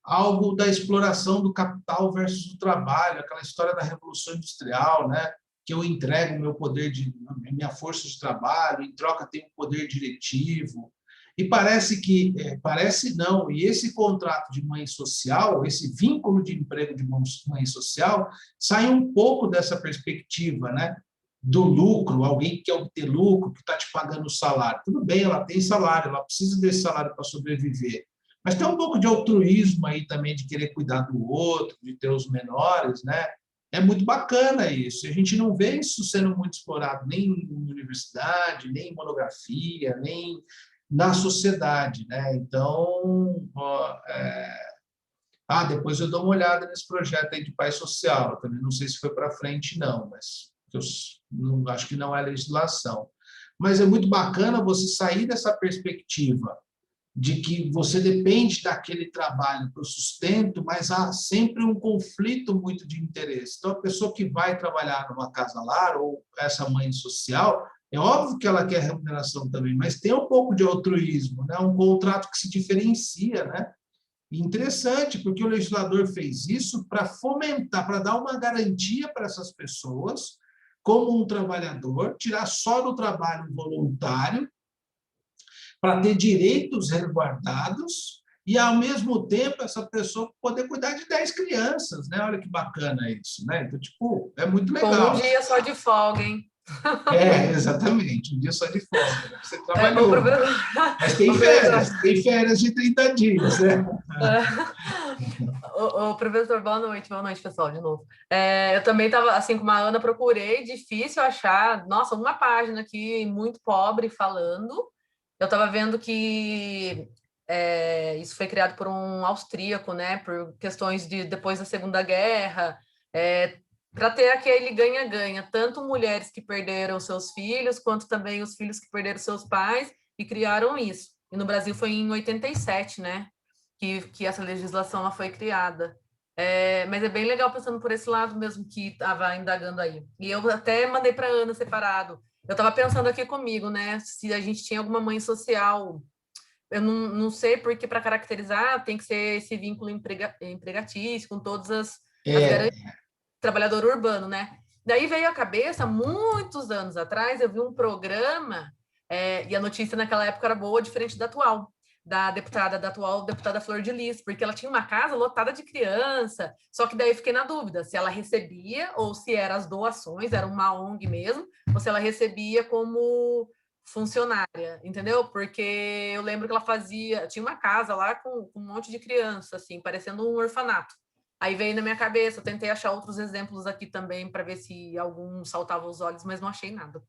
S2: algo da exploração do capital versus o trabalho, aquela história da Revolução Industrial, né? Que eu entrego meu poder minha força de trabalho, em troca tenho um poder diretivo. E parece não, e esse contrato de mãe social, esse vínculo de emprego de mãe social, sai um pouco dessa perspectiva, né? Do lucro, alguém que quer obter lucro, que está te pagando o salário. Tudo bem, ela tem salário, ela precisa desse salário para sobreviver. Mas tem um pouco de altruísmo aí também, de querer cuidar do outro, de ter os menores, né? É muito bacana isso. A gente não vê isso sendo muito explorado nem em universidade, nem em monografia, nem na sociedade, né? Então, depois eu dou uma olhada nesse projeto aí de paz social. Eu também não sei se foi para frente, não, mas eu não, acho que não é legislação. Mas é muito bacana você sair dessa perspectiva de que você depende daquele trabalho para o sustento, mas há sempre um conflito muito de interesse. Então, a pessoa que vai trabalhar numa casa-lar, ou essa mãe social, é óbvio que ela quer remuneração também, mas tem um pouco de altruísmo, né? Um contrato que se diferencia, né? E interessante, porque o legislador fez isso para fomentar, para dar uma garantia para essas pessoas, como um trabalhador, tirar só do trabalho voluntário, para ter direitos resguardados e, ao mesmo tempo, essa pessoa poder cuidar de 10 crianças, né? Olha que bacana isso, né? Então, tipo, é muito
S3: Com
S2: legal.
S3: um dia só de folga, hein?
S2: Exatamente, um dia só de folga. Né? Você
S3: O
S2: trabalhou,
S3: professor...
S2: mas
S3: o
S2: tem férias de 30 dias, né?
S3: Professor, boa noite, pessoal, de novo. Eu também estava, assim como a Ana, procurei, difícil achar, nossa, uma página aqui muito pobre falando. Eu estava vendo que isso foi criado por um austríaco, né, por questões de depois da Segunda Guerra, para ter aquele ganha-ganha, tanto mulheres que perderam seus filhos, quanto também os filhos que perderam seus pais e criaram isso. E no Brasil foi em 87, né, que essa legislação ela foi criada. Mas é bem legal pensando por esse lado mesmo que estava indagando aí. E eu até mandei para a Ana separado. Eu estava pensando aqui comigo, né? Se a gente tinha alguma mãe social. Eu não sei, porque para caracterizar tem que ser esse vínculo empregatício, com todas as garantias do trabalhador urbano, né? Daí veio à cabeça, muitos anos atrás, eu vi um programa, e a notícia naquela época era boa, diferente da atual. Da atual deputada Flor de Lis, porque ela tinha uma casa lotada de criança, só que daí eu fiquei na dúvida se ela recebia ou se eram as doações, era uma ONG mesmo, ou se ela recebia como funcionária, entendeu? Porque eu lembro que ela tinha uma casa lá com um monte de criança, assim, parecendo um orfanato. Aí veio na minha cabeça, eu tentei achar outros exemplos aqui também para ver se algum saltava os olhos, mas não achei nada.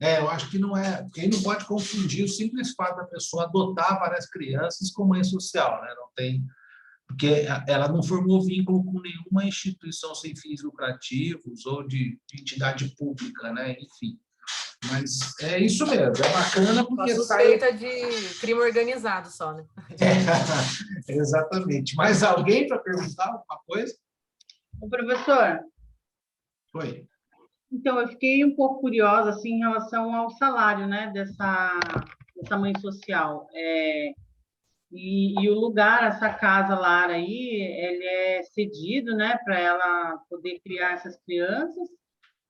S2: Eu acho que não é, porque aí não pode confundir o simples fato da pessoa adotar várias crianças com mãe social, né? Não tem, porque ela não formou vínculo com nenhuma instituição sem fins lucrativos ou de entidade pública, né? Enfim. Mas é isso mesmo, é bacana porque
S3: suspeita de crime organizado só, né?
S2: Exatamente. Mais alguém para perguntar alguma coisa?
S6: O professor.
S2: Oi.
S6: Então, eu fiquei um pouco curiosa assim, em relação ao salário, né, dessa mãe social. E o lugar, essa casa lar aí, ele é cedido, né, para ela poder criar essas crianças.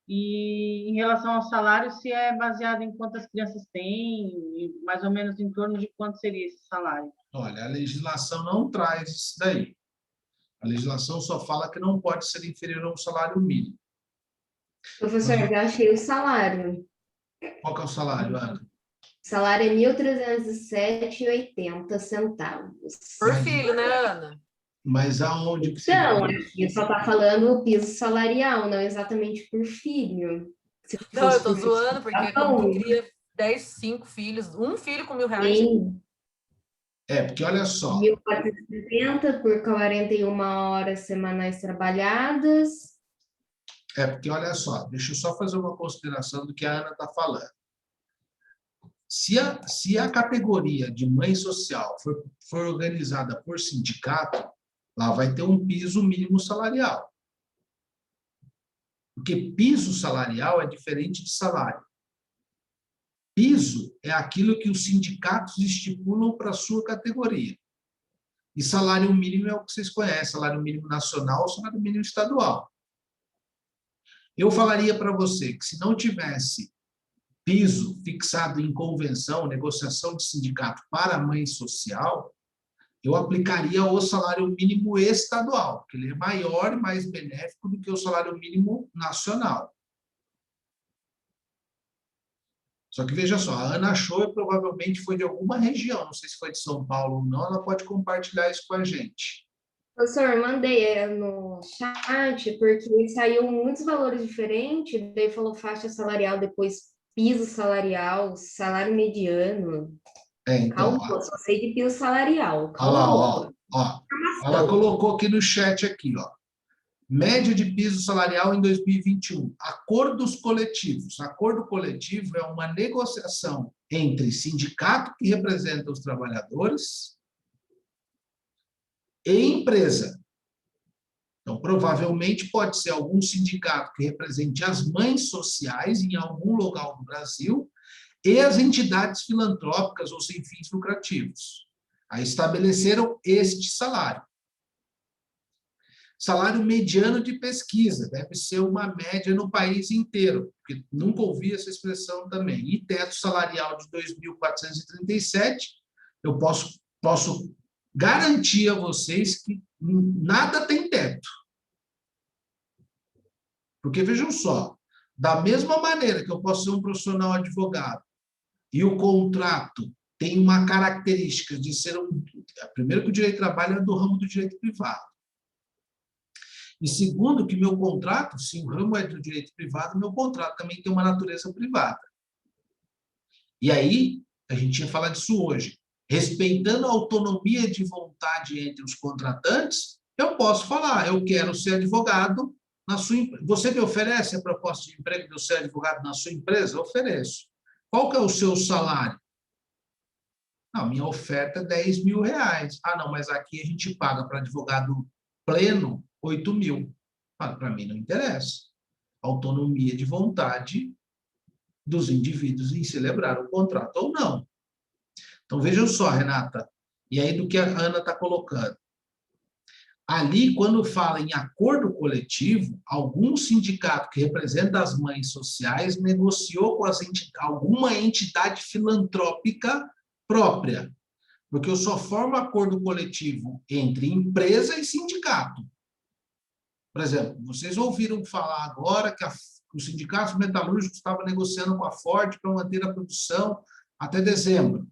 S6: E em relação ao salário, se é baseado em quantas crianças tem, mais ou menos em torno de quanto seria esse salário?
S2: Olha, a legislação não traz isso daí. A legislação só fala que não pode ser inferior ao salário mínimo.
S5: Professor, eu achei o salário.
S2: Qual que é o salário, Ana?
S5: O salário é R$ 1.307,80.
S3: Por filho, né, Ana?
S2: Mas aonde que você
S5: Então,
S2: viu isso?
S5: aqui só está falando o piso salarial, não exatamente por filho. Se
S3: Não, eu
S5: fosse
S3: tô
S5: por filho,
S3: zoando, porque
S5: tá
S3: como tu
S5: bom.
S3: cria 10, 5 filhos, um filho com R$ 1.000,
S5: Tem
S2: Porque olha só,
S5: 1.470 por 41 horas semanais trabalhadas.
S2: porque olha só, deixa eu só fazer uma consideração do que a Ana está falando. Se a categoria de mãe social for organizada por sindicato, lá vai ter um piso mínimo salarial. Porque piso salarial é diferente de salário. Piso é aquilo que os sindicatos estipulam para a sua categoria. E salário mínimo é o que vocês conhecem, salário mínimo nacional ou salário mínimo estadual. Eu falaria para você que se não tivesse piso fixado em convenção, negociação de sindicato para a mãe social, eu aplicaria o salário mínimo estadual, que ele é maior e mais benéfico do que o salário mínimo nacional. Só que veja só, a Ana achou e provavelmente foi de alguma região, não sei se foi de São Paulo ou não, ela pode compartilhar isso com a gente.
S5: Professor, mandei no chat, porque saiu muitos valores diferentes, daí falou faixa salarial, depois piso salarial, salário mediano.
S2: Então,
S5: Calma, só sei de piso salarial.
S2: olha lá,
S5: Calma.
S2: ela colocou aqui no chat aqui, média de piso salarial em 2021. Acordos coletivos. Acordo coletivo é uma negociação entre sindicato, que representa os trabalhadores, e empresa. Então, provavelmente, pode ser algum sindicato que represente as mães sociais em algum local do Brasil e as entidades filantrópicas ou sem fins lucrativos. Aí estabeleceram este salário. Salário mediano de pesquisa, deve ser uma média no país inteiro, porque nunca ouvi essa expressão também. E teto salarial de 2.437, eu posso garantir a vocês que nada tem teto. Porque, vejam só, da mesma maneira que eu posso ser um profissional advogado e o contrato tem uma característica de ser primeiro, que o direito do trabalho é do ramo do direito privado. E segundo, que meu contrato, se o ramo é do direito privado, meu contrato também tem uma natureza privada. E aí, a gente ia falar disso hoje. Respeitando a autonomia de vontade entre os contratantes, eu posso falar, eu quero ser advogado na sua empresa. Você me oferece a proposta de emprego de eu ser advogado na sua empresa? Eu ofereço. Qual que é o seu salário? Não, minha oferta é R$10.000. Ah, não, mas aqui a gente paga para advogado pleno 8.000. Para mim não interessa. Autonomia de vontade dos indivíduos em celebrar o contrato ou não. Então, vejam só, Renata, e aí do que a Ana está colocando. Ali, quando fala em acordo coletivo, algum sindicato que representa as mães sociais negociou com alguma entidade filantrópica própria, porque eu só formo acordo coletivo entre empresa e sindicato. Por exemplo, vocês ouviram falar agora que os sindicatos metalúrgicos estavam negociando com a Ford para manter a produção até dezembro.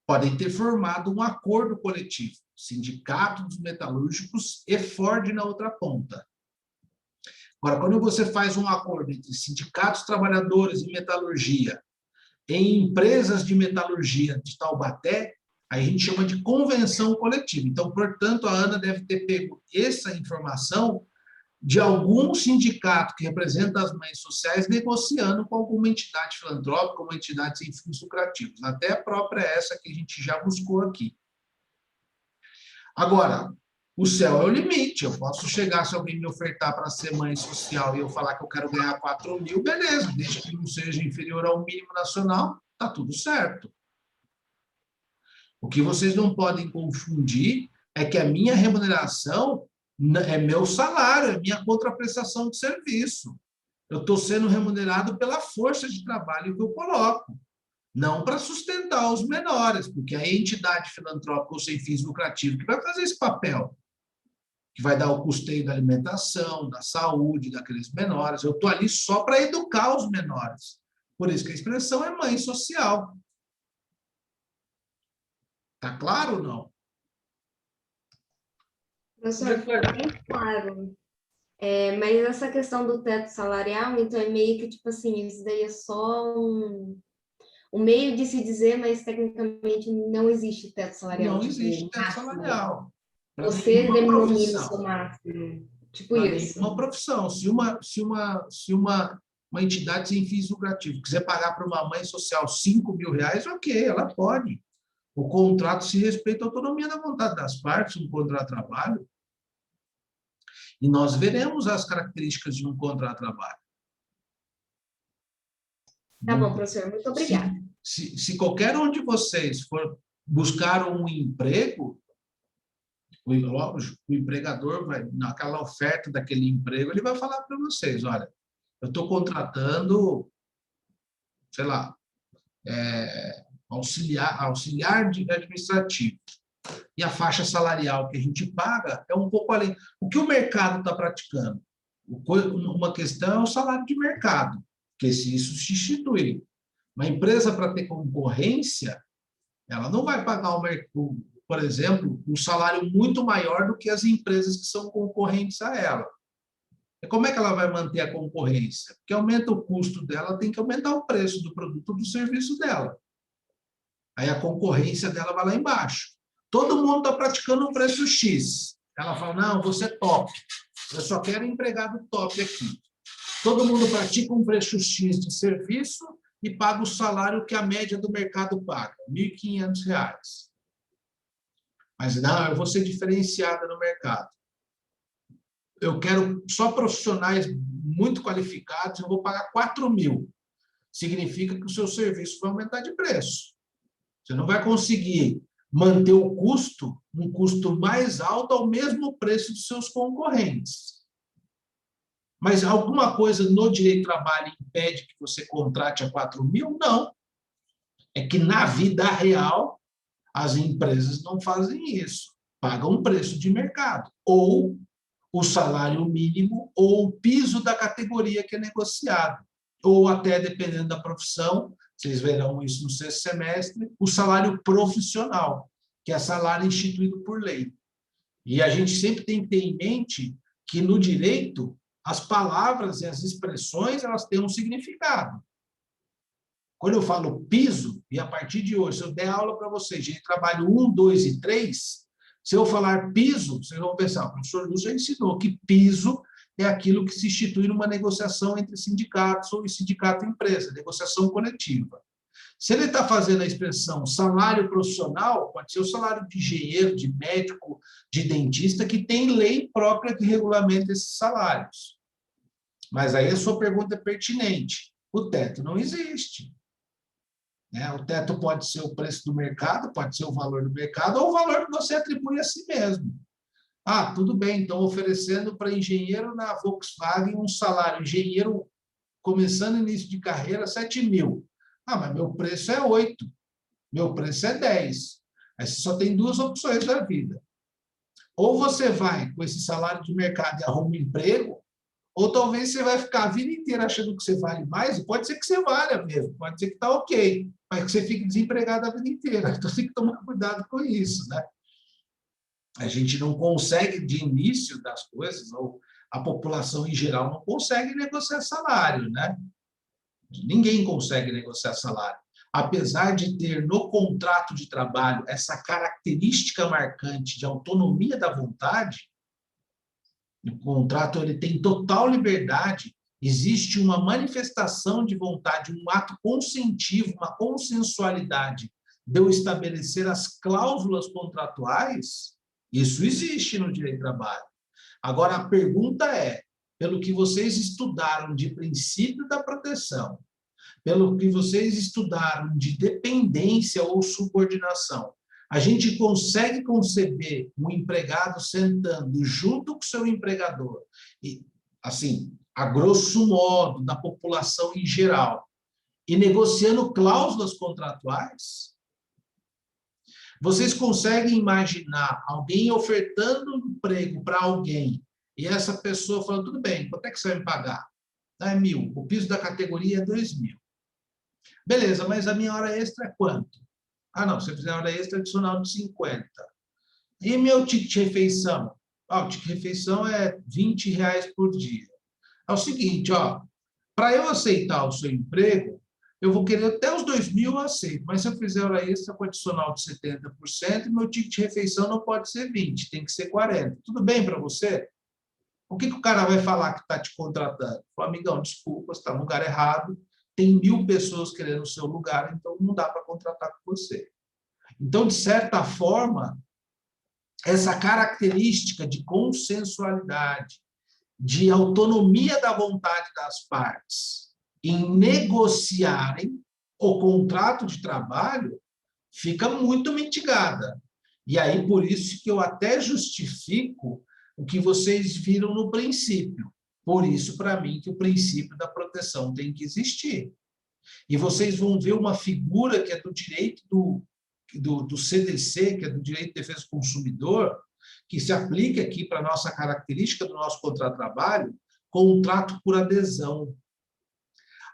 S2: Podem ter formado um acordo coletivo, sindicato dos metalúrgicos e Ford na outra ponta. Agora, quando você faz um acordo entre sindicatos trabalhadores em metalurgia em empresas de metalurgia de Taubaté, aí a gente chama de convenção coletiva. Então, portanto, a Ana deve ter pego essa informação de algum sindicato que representa as mães sociais negociando com alguma entidade filantrópica, uma entidade sem fins lucrativos. Até a própria essa que a gente já buscou aqui. Agora, o céu é o limite. Eu posso chegar, se alguém me ofertar para ser mãe social e eu falar que eu quero ganhar 4.000, beleza, desde que não seja inferior ao mínimo nacional, está tudo certo. O que vocês não podem confundir é que a minha remuneração é meu salário, é minha contraprestação de serviço. Eu estou sendo remunerado pela força de trabalho que eu coloco, não para sustentar os menores, porque a entidade filantrópica ou sem fins lucrativos que vai fazer esse papel, que vai dar o custeio da alimentação, da saúde daqueles menores. Eu estou ali só para educar os menores. Por isso que a expressão é mãe social. Está claro ou não?
S5: Professor, ficou bem claro. Mas essa questão do teto salarial, então é meio que, tipo assim, isso daí é só um meio de se dizer, mas tecnicamente não existe teto salarial.
S2: Não
S5: Tipo,
S2: existe teto
S5: máximo.
S2: salarial. Para
S5: Você
S2: nenhuma
S5: denomina o seu
S2: profissão.
S5: máximo. Tipo
S2: Para
S5: isso.
S2: nenhuma profissão. Se uma entidade sem fins lucrativos quiser pagar para uma mãe social R$ 5.000, ok, ela pode. O contrato se respeita à autonomia da vontade das partes, um contrato de trabalho. E nós veremos as características de um contrato de trabalho.
S5: Tá bom, professor, muito obrigada.
S2: Se qualquer um de vocês for buscar um emprego, o empregador vai, naquela oferta daquele emprego, ele vai falar para vocês, olha, eu estou contratando, sei lá, auxiliar administrativo. E a faixa salarial que a gente paga é um pouco além. O que o mercado está praticando? Uma questão é o salário de mercado, que se substitui. Uma empresa, para ter concorrência, ela não vai pagar, por exemplo, um salário muito maior do que as empresas que são concorrentes a ela. E como é que ela vai manter a concorrência? Porque aumenta o custo dela, tem que aumentar o preço do produto ou do serviço dela. Aí a concorrência dela vai lá embaixo. Todo mundo está praticando um preço X. Ela fala, não, você é top. Eu só quero empregado top aqui. Todo mundo pratica um preço X de serviço e paga o salário que a média do mercado paga, R$ 1.500. Mas não, eu vou ser diferenciada no mercado. Eu quero só profissionais muito qualificados, eu vou pagar R$ 4.000. Significa que o seu serviço vai aumentar de preço. Você não vai conseguir manter o custo, um custo mais alto ao mesmo preço dos seus concorrentes. Mas alguma coisa no direito do trabalho impede que você contrate a R$ 4.000? Não. É que na vida real, as empresas não fazem isso. Pagam um preço de mercado. Ou o salário mínimo, ou o piso da categoria que é negociado. Ou até, dependendo da profissão, vocês verão isso no 6º semestre, o salário profissional, que é salário instituído por lei. E a gente sempre tem que ter em mente que, no direito, as palavras e as expressões elas têm um significado. Quando eu falo piso, e a partir de hoje, se eu der aula para vocês de trabalho 1, 2 e 3, se eu falar piso, vocês vão pensar, o professor Lúcio já ensinou que piso é aquilo que se institui numa negociação entre sindicatos ou sindicato e empresa, negociação coletiva. Se ele está fazendo a expressão salário profissional, pode ser o salário de engenheiro, de médico, de dentista, que tem lei própria que regulamenta esses salários. Mas aí a sua pergunta é pertinente. O teto não existe. O teto pode ser o preço do mercado, pode ser o valor do mercado, ou o valor que você atribui a si mesmo. Ah, tudo bem, então oferecendo para engenheiro na Volkswagen um salário, engenheiro começando início de carreira, 7.000. Ah, mas meu preço é 8, meu preço é 10. Aí você só tem 2 opções da vida. Ou você vai com esse salário de mercado e arruma um emprego, ou talvez você vai ficar a vida inteira achando que você vale mais, e pode ser que você valha mesmo, pode ser que está ok, mas que você fique desempregado a vida inteira. Então tem que tomar cuidado com isso, né? A gente não consegue, de início das coisas, ou a população em geral não consegue negociar salário, né? Ninguém consegue negociar salário. Apesar de ter no contrato de trabalho essa característica marcante de autonomia da vontade, o contrato ele tem total liberdade, existe uma manifestação de vontade, um ato consentivo, uma consensualidade de eu estabelecer as cláusulas contratuais. Isso existe no direito do trabalho. Agora, a pergunta é, pelo que vocês estudaram de princípio da proteção, pelo que vocês estudaram de dependência ou subordinação, a gente consegue conceber um empregado sentando junto com o seu empregador, e, assim, a grosso modo, da população em geral, e negociando cláusulas contratuais? Vocês conseguem imaginar alguém ofertando um emprego para alguém e essa pessoa falando, tudo bem, quanto é que você vai me pagar? É 1.000, o piso da categoria é 2.000. Beleza, mas a minha hora extra é quanto? Ah, não, se eu fizer hora extra, adicional de 50. E meu ticket de refeição? o ticket refeição é R$ 20 por dia. É o seguinte, para eu aceitar o seu emprego, eu vou querer até os 2.000 eu aceito, mas se eu fizer hora extra com adicional de 70%, meu ticket de refeição não pode ser 20, tem que ser 40. Tudo bem para você? O que o cara vai falar que está te contratando? Fala, amigão, desculpa, você está no lugar errado, tem 1.000 pessoas querendo o seu lugar, então não dá para contratar com você. Então, de certa forma, essa característica de consensualidade, de autonomia da vontade das partes em negociarem o contrato de trabalho fica muito mitigada. E aí, por isso que eu até justifico o que vocês viram no princípio. Por isso, para mim, que o princípio da proteção tem que existir. E vocês vão ver uma figura que é do direito do CDC, que é do direito de defesa do consumidor, que se aplica aqui para a nossa característica do nosso contrato de trabalho, contrato por adesão.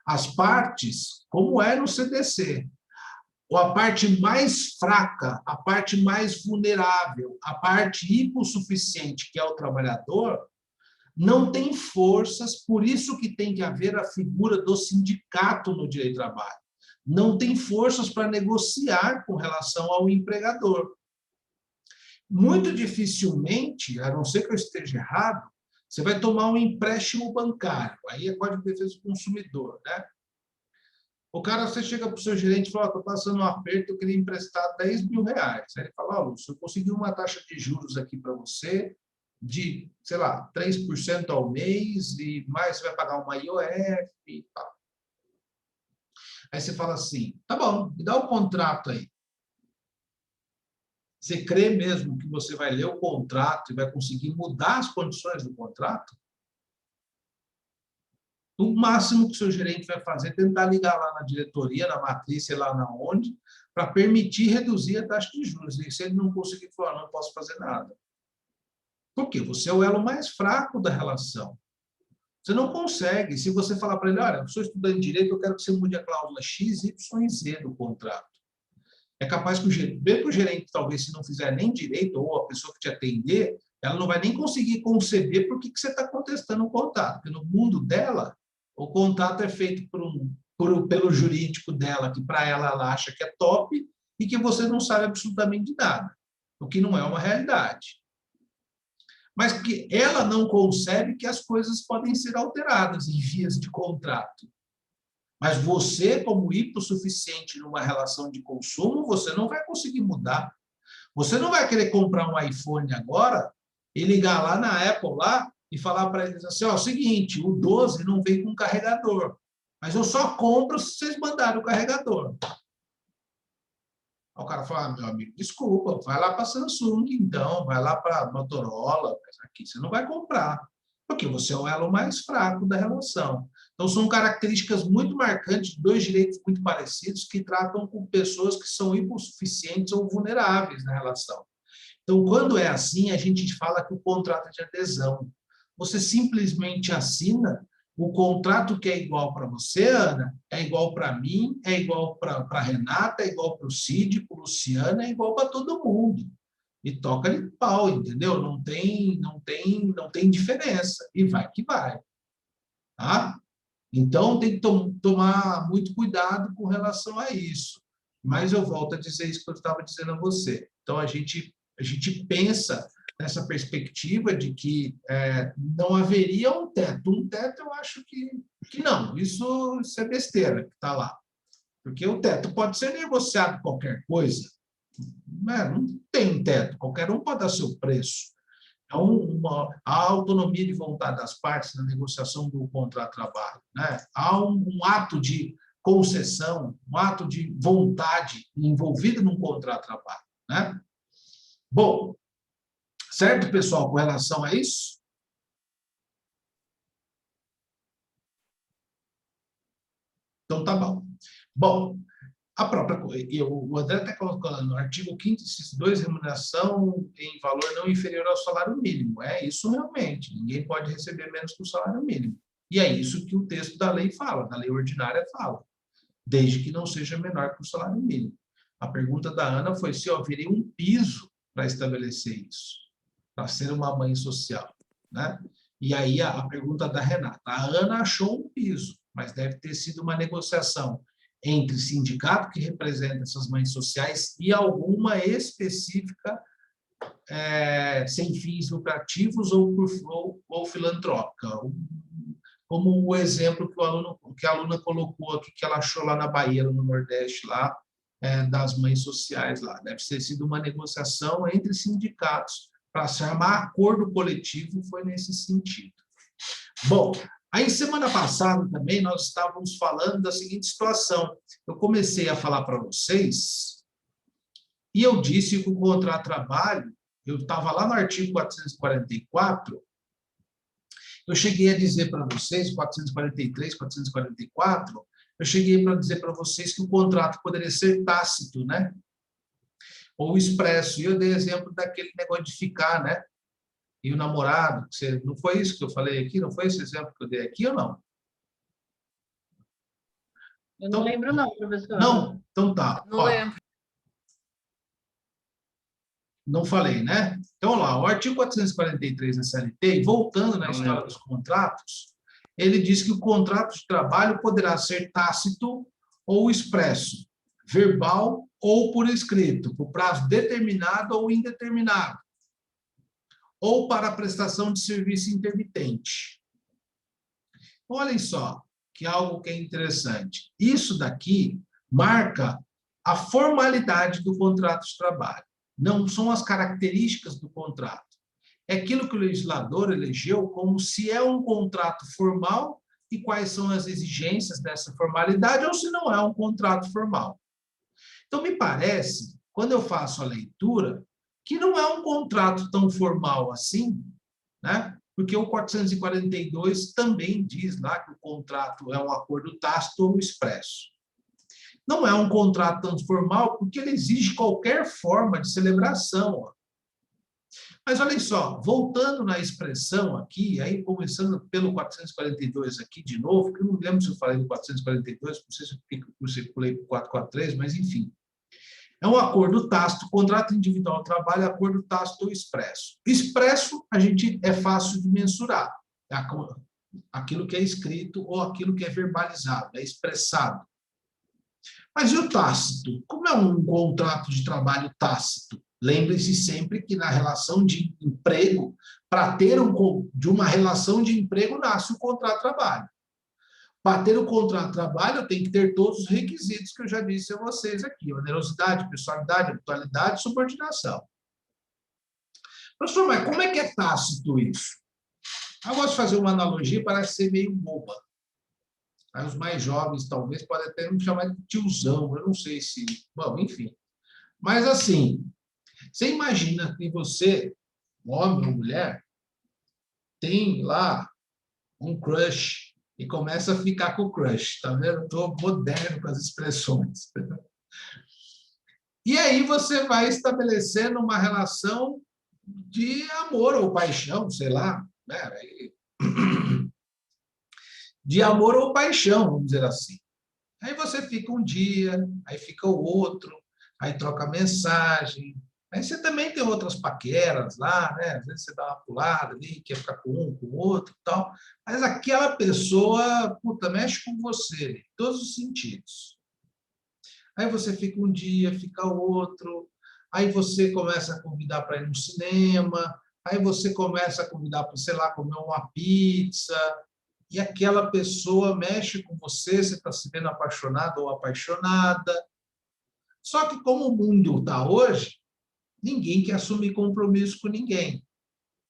S2: As partes, como é no CDC, ou a parte mais fraca, a parte mais vulnerável, a parte hipossuficiente, que é o trabalhador, não tem forças, por isso que tem que haver a figura do sindicato no direito do trabalho. Não tem forças para negociar com relação ao empregador. Muito dificilmente, a não ser que eu esteja errado, você vai tomar um empréstimo bancário, aí é Código de Defesa do Consumidor, né? O cara, você chega para o seu gerente e fala, estou passando um aperto, eu queria emprestar R$ 10.000. Aí ele fala, Lúcio, eu consegui uma taxa de juros aqui para você de, sei lá, 3% ao mês, e mais você vai pagar uma IOF e tal. Aí você fala assim, tá bom, me dá o contrato aí. Você crê mesmo que você vai ler o contrato e vai conseguir mudar as condições do contrato? O máximo que o seu gerente vai fazer é tentar ligar lá na diretoria, na matriz, sei lá na onde, para permitir reduzir a taxa de juros. E se ele não conseguir falar, não posso fazer nada. Por quê? Você é o elo mais fraco da relação. Você não consegue. Se você falar para ele, olha, eu sou estudante de direito, eu quero que você mude a cláusula X, Y e Z do contrato. É capaz que mesmo que o gerente, talvez, se não fizer nem direito, ou a pessoa que te atender, ela não vai nem conseguir conceber por que você está contestando o contrato. Porque no mundo dela, o contrato é feito pelo jurídico dela, que para ela acha que é top, e que você não sabe absolutamente nada, o que não é uma realidade. Mas que ela não concebe que as coisas podem ser alteradas em vias de contrato. Mas você, como hipossuficiente numa relação de consumo, você não vai conseguir mudar. Você não vai querer comprar um iPhone agora e ligar lá na Apple lá e falar para eles assim, ó, o seguinte, o 12 não vem com carregador, mas eu só compro se vocês mandarem o carregador. Aí o cara fala, meu amigo, desculpa, vai lá para a Samsung, então, vai lá para a Motorola, mas aqui você não vai comprar, porque você é o elo mais fraco da relação. Então, são características muito marcantes, dois direitos muito parecidos, que tratam com pessoas que são hipossuficientes ou vulneráveis na relação. Então, quando é assim, a gente fala que o contrato é de adesão. Você simplesmente assina o contrato que é igual para você, Ana, é igual para mim, é igual para a Renata, é igual para o Cid, para o Luciano, é igual para todo mundo. E toca-lhe pau, entendeu? Não tem diferença. E vai que vai. Tá? Então, tem que tomar muito cuidado com relação a isso. Mas eu volto a dizer isso que eu estava dizendo a você. Então, a gente pensa nessa perspectiva de que não haveria um teto. Um teto, eu acho que não. Isso é besteira que está lá. Porque o teto pode ser negociado qualquer coisa. Não tem um teto. Qualquer um pode dar seu preço. Então, a autonomia de vontade das partes na negociação do contrato de trabalho. Né? Há um ato de concessão, um ato de vontade envolvido num contrato de trabalho. Né? Bom, certo, pessoal, com relação a isso? Então, tá bom. Bom, a própria coisa, o André está colocando no artigo 5º, inciso 2, remuneração em valor não inferior ao salário mínimo. É isso realmente, ninguém pode receber menos que o salário mínimo. E é isso que o texto da lei fala, da lei ordinária fala, desde que não seja menor que o salário mínimo. A pergunta da Ana foi se haveria um piso para estabelecer isso. para ser uma mãe social, né? E aí a pergunta da Renata, a Ana achou um piso, mas deve ter sido uma negociação entre sindicato que representa essas mães sociais e alguma específica sem fins lucrativos ou filantrópica, como o exemplo que a aluna colocou aqui, que ela achou lá na Bahia, no Nordeste, lá, das mães sociais lá. Deve ter sido uma negociação entre sindicatos para chamar acordo coletivo, foi nesse sentido. Bom, aí semana passada também nós estávamos falando da seguinte situação. Eu comecei a falar para vocês e eu disse que o contrato de trabalho, eu estava lá no artigo 444, eu cheguei a dizer para vocês, 443, 444, eu cheguei para dizer para vocês que o contrato poderia ser tácito, né? Ou expresso. E eu dei exemplo daquele negócio de ficar, né? E o namorado, não foi isso que eu falei aqui? Não foi esse exemplo que eu dei aqui ou não?
S6: Eu não lembro não, professor.
S2: Não? Então tá.
S3: Não lembro.
S2: Não falei, né? Então, lá, o artigo 443 da CLT, voltando na história dos contratos, ele diz que o contrato de trabalho poderá ser tácito ou expresso, verbal ou por escrito, por prazo determinado ou indeterminado, ou para a prestação de serviço intermitente. Olhem só, que é algo que é interessante. Isso daqui marca a formalidade do contrato de trabalho. Não são as características do contrato. É aquilo que o legislador elegeu como se é um contrato formal e quais são as exigências dessa formalidade ou se não é um contrato formal. Então, me parece, quando eu faço a leitura, que não é um contrato tão formal assim, né? Porque o 442 também diz lá que o contrato é um acordo tácito ou expresso. Não é um contrato tão formal porque ele exige qualquer forma de celebração. Mas olhem só, voltando na expressão aqui, aí começando pelo 442 aqui de novo, que eu não lembro se eu falei do 442, não sei se eu circulei para o 443, mas enfim. É um acordo tácito, contrato individual de trabalho, acordo tácito ou expresso. Expresso, a gente é fácil de mensurar. É aquilo que é escrito ou aquilo que é verbalizado, é expressado. Mas e o tácito? Como é um contrato de trabalho tácito? Lembre-se sempre que na relação de emprego, para ter de uma relação de emprego, nasce o contrato de trabalho. Para ter o contrato de trabalho, eu tenho que ter todos os requisitos que eu já disse a vocês aqui: onerosidade, pessoalidade, habitualidade e subordinação. Professor, mas como é que é tácito isso? Eu gosto de fazer uma analogia, parece ser meio boba. Aí os mais jovens, talvez, podem até me chamar de tiozão, eu não sei se... Bom, enfim. Mas, assim, você imagina que você, homem ou mulher, tem lá um crush e começa a ficar com o crush, tá vendo? Estou moderno com as expressões. E aí você vai estabelecendo uma relação de amor ou paixão, sei lá, né? De amor ou paixão, vamos dizer assim. Aí você fica um dia, aí fica o outro, aí troca mensagem, aí você também tem outras paqueras lá, né? Às vezes você dá uma pulada ali, quer ficar com um, com o outro e tal, mas aquela pessoa, puta, mexe com você, em todos os sentidos. Aí você fica um dia, fica o outro, aí você começa a convidar para ir no cinema, aí você começa a convidar para, sei lá, comer uma pizza, e aquela pessoa mexe com você, você está se vendo apaixonado ou apaixonada. Só que como o mundo está hoje, ninguém quer assumir compromisso com ninguém,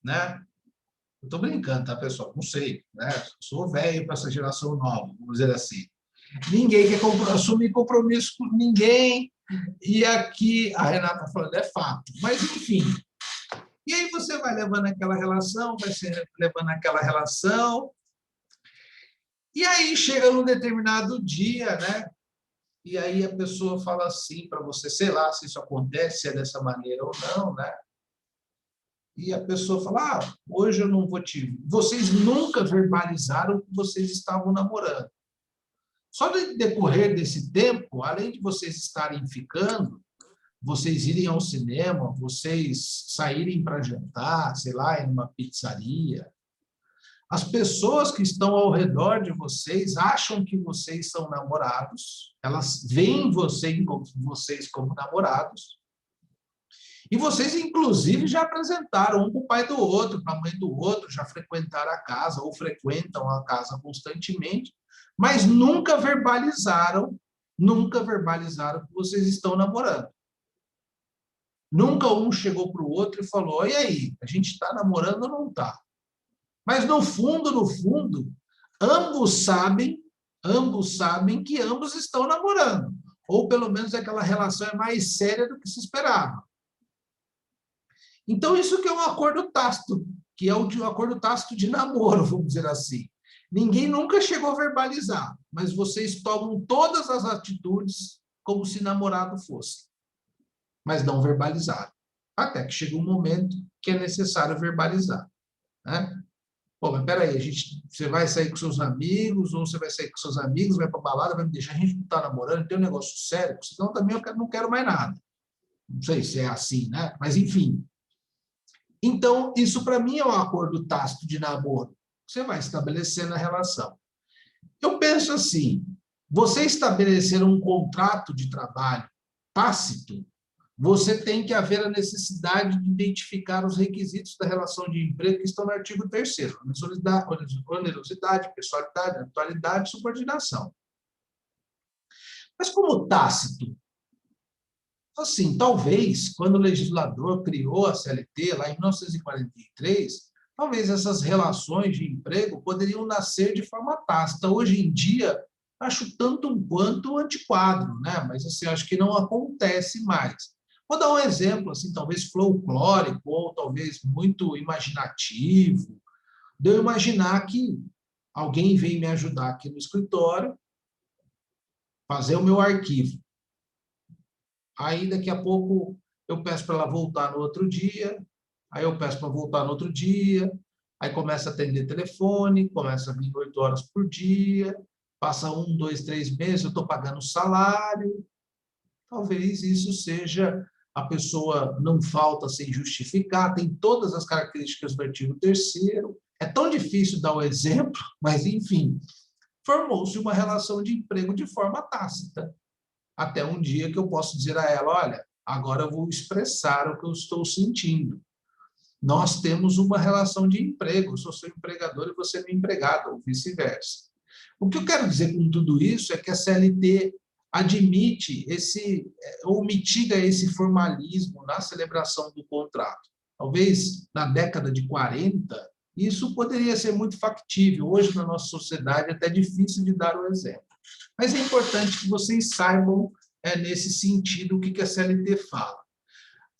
S2: né? Eu estou brincando, tá, pessoal? Não sei, né? Sou velho para essa geração nova, vamos dizer assim. Ninguém quer assumir compromisso com ninguém, e aqui a Renata falando é fato. Mas, enfim. E aí você vai levando aquela relação, vai levando aquela relação, e aí chega num determinado dia, né? E aí a pessoa fala assim para você, sei lá se isso acontece, se é dessa maneira ou não, né? E a pessoa fala, hoje eu não vou te... Vocês nunca verbalizaram que vocês estavam namorando. Só no decorrer desse tempo, além de vocês estarem ficando, vocês irem ao cinema, vocês saírem para jantar, sei lá, em uma pizzaria. As pessoas que estão ao redor de vocês acham que vocês são namorados, elas veem vocês como namorados, e vocês, inclusive, já apresentaram um para o pai do outro, para a mãe do outro, já frequentaram a casa, ou frequentam a casa constantemente, mas nunca verbalizaram que vocês estão namorando. Nunca um chegou para o outro e falou, e aí, a gente está namorando ou não está? Mas, no fundo, ambos sabem que ambos estão namorando. Ou, pelo menos, aquela relação é mais séria do que se esperava. Então, isso que é um acordo tácito, que é um acordo tácito de namoro, vamos dizer assim. Ninguém nunca chegou a verbalizar, mas vocês tomam todas as atitudes como se namorado fosse, mas não verbalizaram. Até que chega um momento que é necessário verbalizar, né? Pô, mas peraí, você vai sair com seus amigos, ou você vai sair com seus amigos, vai para a balada, vai me deixar, a gente não está namorando, tem um negócio sério, senão também eu não quero mais nada. Não sei se é assim, né? Mas, enfim. Então, isso para mim é um acordo tácito de namoro. Você vai estabelecendo a relação. Eu penso assim, você estabelecer um contrato de trabalho tácito, você tem que haver a necessidade de identificar os requisitos da relação de emprego que estão no artigo 3º, onerosidade, pessoalidade, atualidade e subordinação. Mas como tácito? Assim, talvez, quando o legislador criou a CLT, lá em 1943, talvez essas relações de emprego poderiam nascer de forma tácita. Hoje em dia, acho tanto um quanto antiquado, né? Mas assim, acho que não acontece mais. Vou dar um exemplo, assim, talvez folclórico, ou talvez muito imaginativo, de eu imaginar que alguém vem me ajudar aqui no escritório, fazer o meu arquivo. Aí, daqui a pouco, eu peço para ela voltar no outro dia, aí eu peço para voltar no outro dia, aí começa a atender telefone, começa a vir 8 horas por dia, passa 1, 2, 3 meses, eu estou pagando salário. Talvez isso seja, a pessoa não falta sem justificar, tem todas as características do artigo 3º. É tão difícil dar o exemplo, mas, enfim, formou-se uma relação de emprego de forma tácita. Até um dia que eu posso dizer a ela, olha, agora eu vou expressar o que eu estou sentindo. Nós temos uma relação de emprego, eu sou seu empregador e você é meu empregado, ou vice-versa. O que eu quero dizer com tudo isso é que a CLT admite ou mitiga esse formalismo na celebração do contrato. Talvez na década de 40, isso poderia ser muito factível. Hoje, na nossa sociedade, é até difícil de dar um exemplo. Mas é importante que vocês saibam, nesse sentido, o que a CLT fala.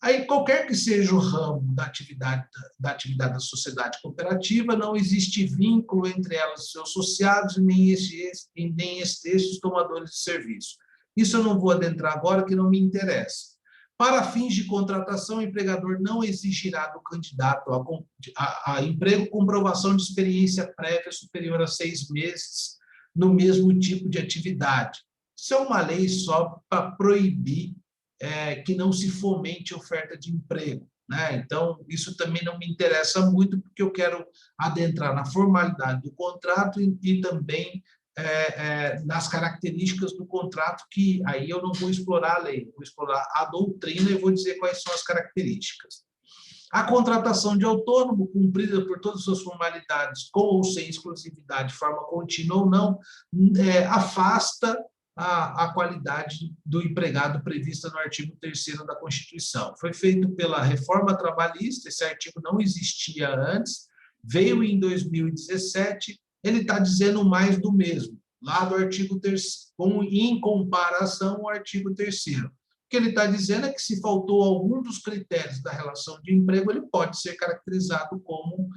S2: Aí, qualquer que seja o ramo da atividade da sociedade cooperativa, não existe vínculo entre elas e seus associados, nem estes tomadores de serviço. Isso eu não vou adentrar agora, que não me interessa. Para fins de contratação, o empregador não exigirá do candidato a emprego comprovação de experiência prévia superior a 6 meses no mesmo tipo de atividade. Isso é uma lei só para proibir que não se fomente oferta de emprego, né? Então, isso também não me interessa muito, porque eu quero adentrar na formalidade do contrato e também nas características do contrato, que aí eu não vou explorar a lei, vou explorar a doutrina e vou dizer quais são as características. A contratação de autônomo, cumprida por todas as suas formalidades, com ou sem exclusividade, de forma contínua ou não, afasta a qualidade do empregado prevista no artigo 3º da Constituição. Foi feito pela reforma trabalhista, esse artigo não existia antes, veio em 2017, ele está dizendo mais do mesmo, lá do artigo 3º, em comparação ao artigo 3º. O que ele está dizendo é que, se faltou algum dos critérios da relação de emprego, ele pode ser caracterizado como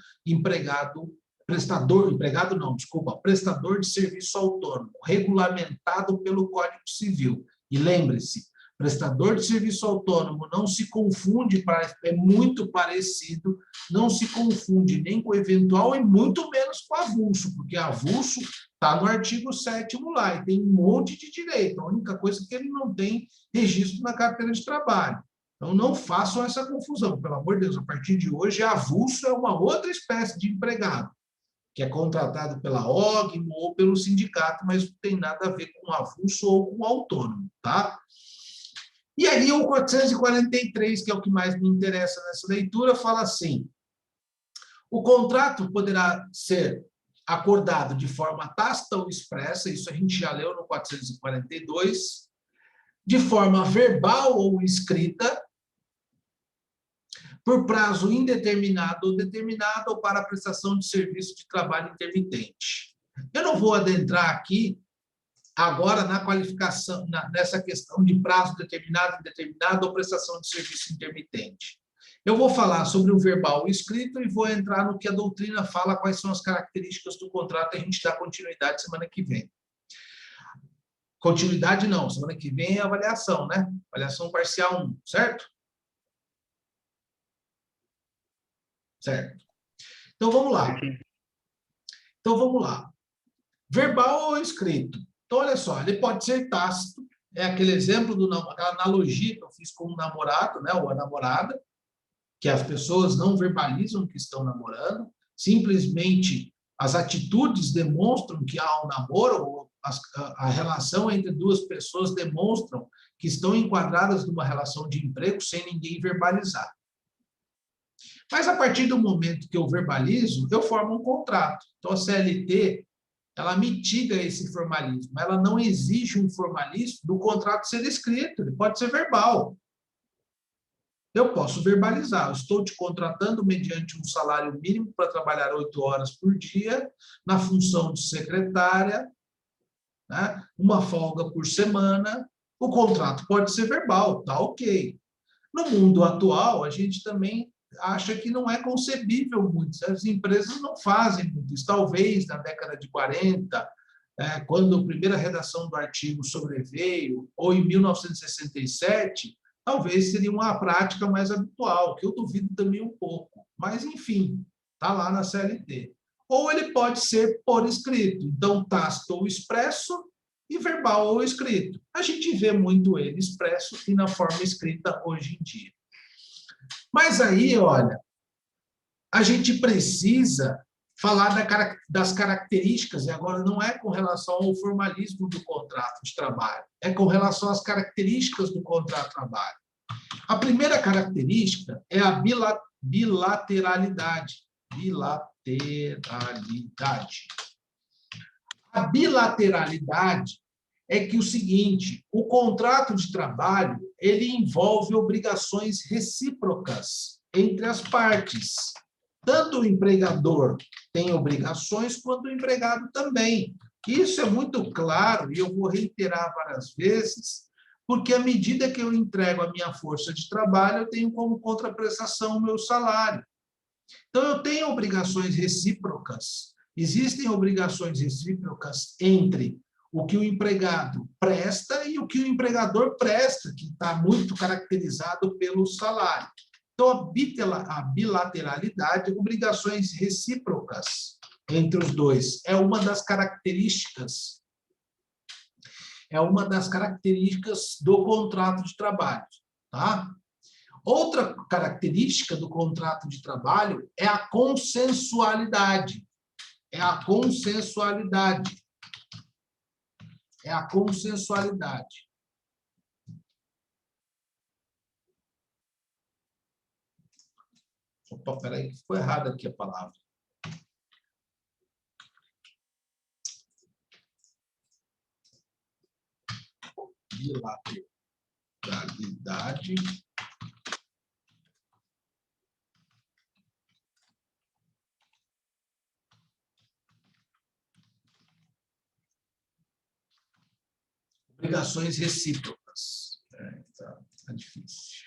S2: prestador de serviço autônomo, regulamentado pelo Código Civil. E lembre-se, prestador de serviço autônomo não se confunde, é muito parecido, não se confunde nem com eventual e muito menos com avulso, porque avulso Está no artigo 7º lá, e tem um monte de direito. A única coisa é que ele não tem registro na carteira de trabalho. Então, não façam essa confusão. Pelo amor de Deus, a partir de hoje, avulso é uma outra espécie de empregado, que é contratado pela OGMO ou pelo sindicato, mas não tem nada a ver com avulso ou com autônomo, tá? E aí, o 443, que é o que mais me interessa nessa leitura, fala assim: o contrato poderá ser acordado de forma tácita ou expressa, isso a gente já leu no 442, de forma verbal ou escrita, por prazo indeterminado ou determinado, ou para a prestação de serviço de trabalho intermitente. Eu não vou adentrar aqui agora na qualificação, nessa questão de prazo determinado, indeterminado ou prestação de serviço intermitente. Eu vou falar sobre o verbal e o escrito e vou entrar no que a doutrina fala, quais são as características do contrato, e a gente dá continuidade semana que vem. Continuidade não, semana que vem é avaliação, né? Avaliação parcial 1, certo? Certo. Então, vamos lá. Verbal ou escrito? Então, olha só, ele pode ser tácito, é aquele exemplo, aquela analogia que eu fiz com o namorado, né, ou a namorada, que as pessoas não verbalizam que estão namorando, simplesmente as atitudes demonstram que há um namoro, ou a relação entre duas pessoas demonstram que estão enquadradas numa relação de emprego sem ninguém verbalizar. Mas, a partir do momento que eu verbalizo, eu formo um contrato. Então, a CLT, ela mitiga esse formalismo. Ela não exige um formalismo do contrato ser escrito, ele pode ser verbal. Eu posso verbalizar, eu estou te contratando mediante um salário mínimo para trabalhar 8 horas por dia, na função de secretária, né? Uma folga por semana. O contrato pode ser verbal, tá ok. No mundo atual, a gente também acha que não é concebível muito, as empresas não fazem muito isso. Talvez na década de 40, quando a primeira redação do artigo sobreveio, ou em 1967, talvez seria uma prática mais habitual, que eu duvido também um pouco. Mas, enfim, está lá na CLT. Ou ele pode ser por escrito, então tácito ou expresso, e verbal ou escrito. A gente vê muito ele expresso e na forma escrita hoje em dia. Mas aí, olha, a gente precisa falar das características, e agora não é com relação ao formalismo do contrato de trabalho, é com relação às características do contrato de trabalho. A primeira característica é a bilateralidade. A bilateralidade é que o seguinte, o contrato de trabalho, ele envolve obrigações recíprocas entre as partes. Tanto o empregador tem obrigações, quanto o empregado também. Isso é muito claro, e eu vou reiterar várias vezes, porque à medida que eu entrego a minha força de trabalho, eu tenho como contraprestação o meu salário. Então, eu tenho obrigações recíprocas. Existem obrigações recíprocas entre o que o empregado presta e o que o empregador presta, que está muito caracterizado pelo salário. Então, a bilateralidade, obrigações recíprocas entre os dois, é uma das características do contrato de trabalho, tá? Outra característica do contrato de trabalho é a consensualidade. Opa, peraí, que ficou errada aqui a palavra. Bilateralidade. Obrigações recíprocas. Tá difícil.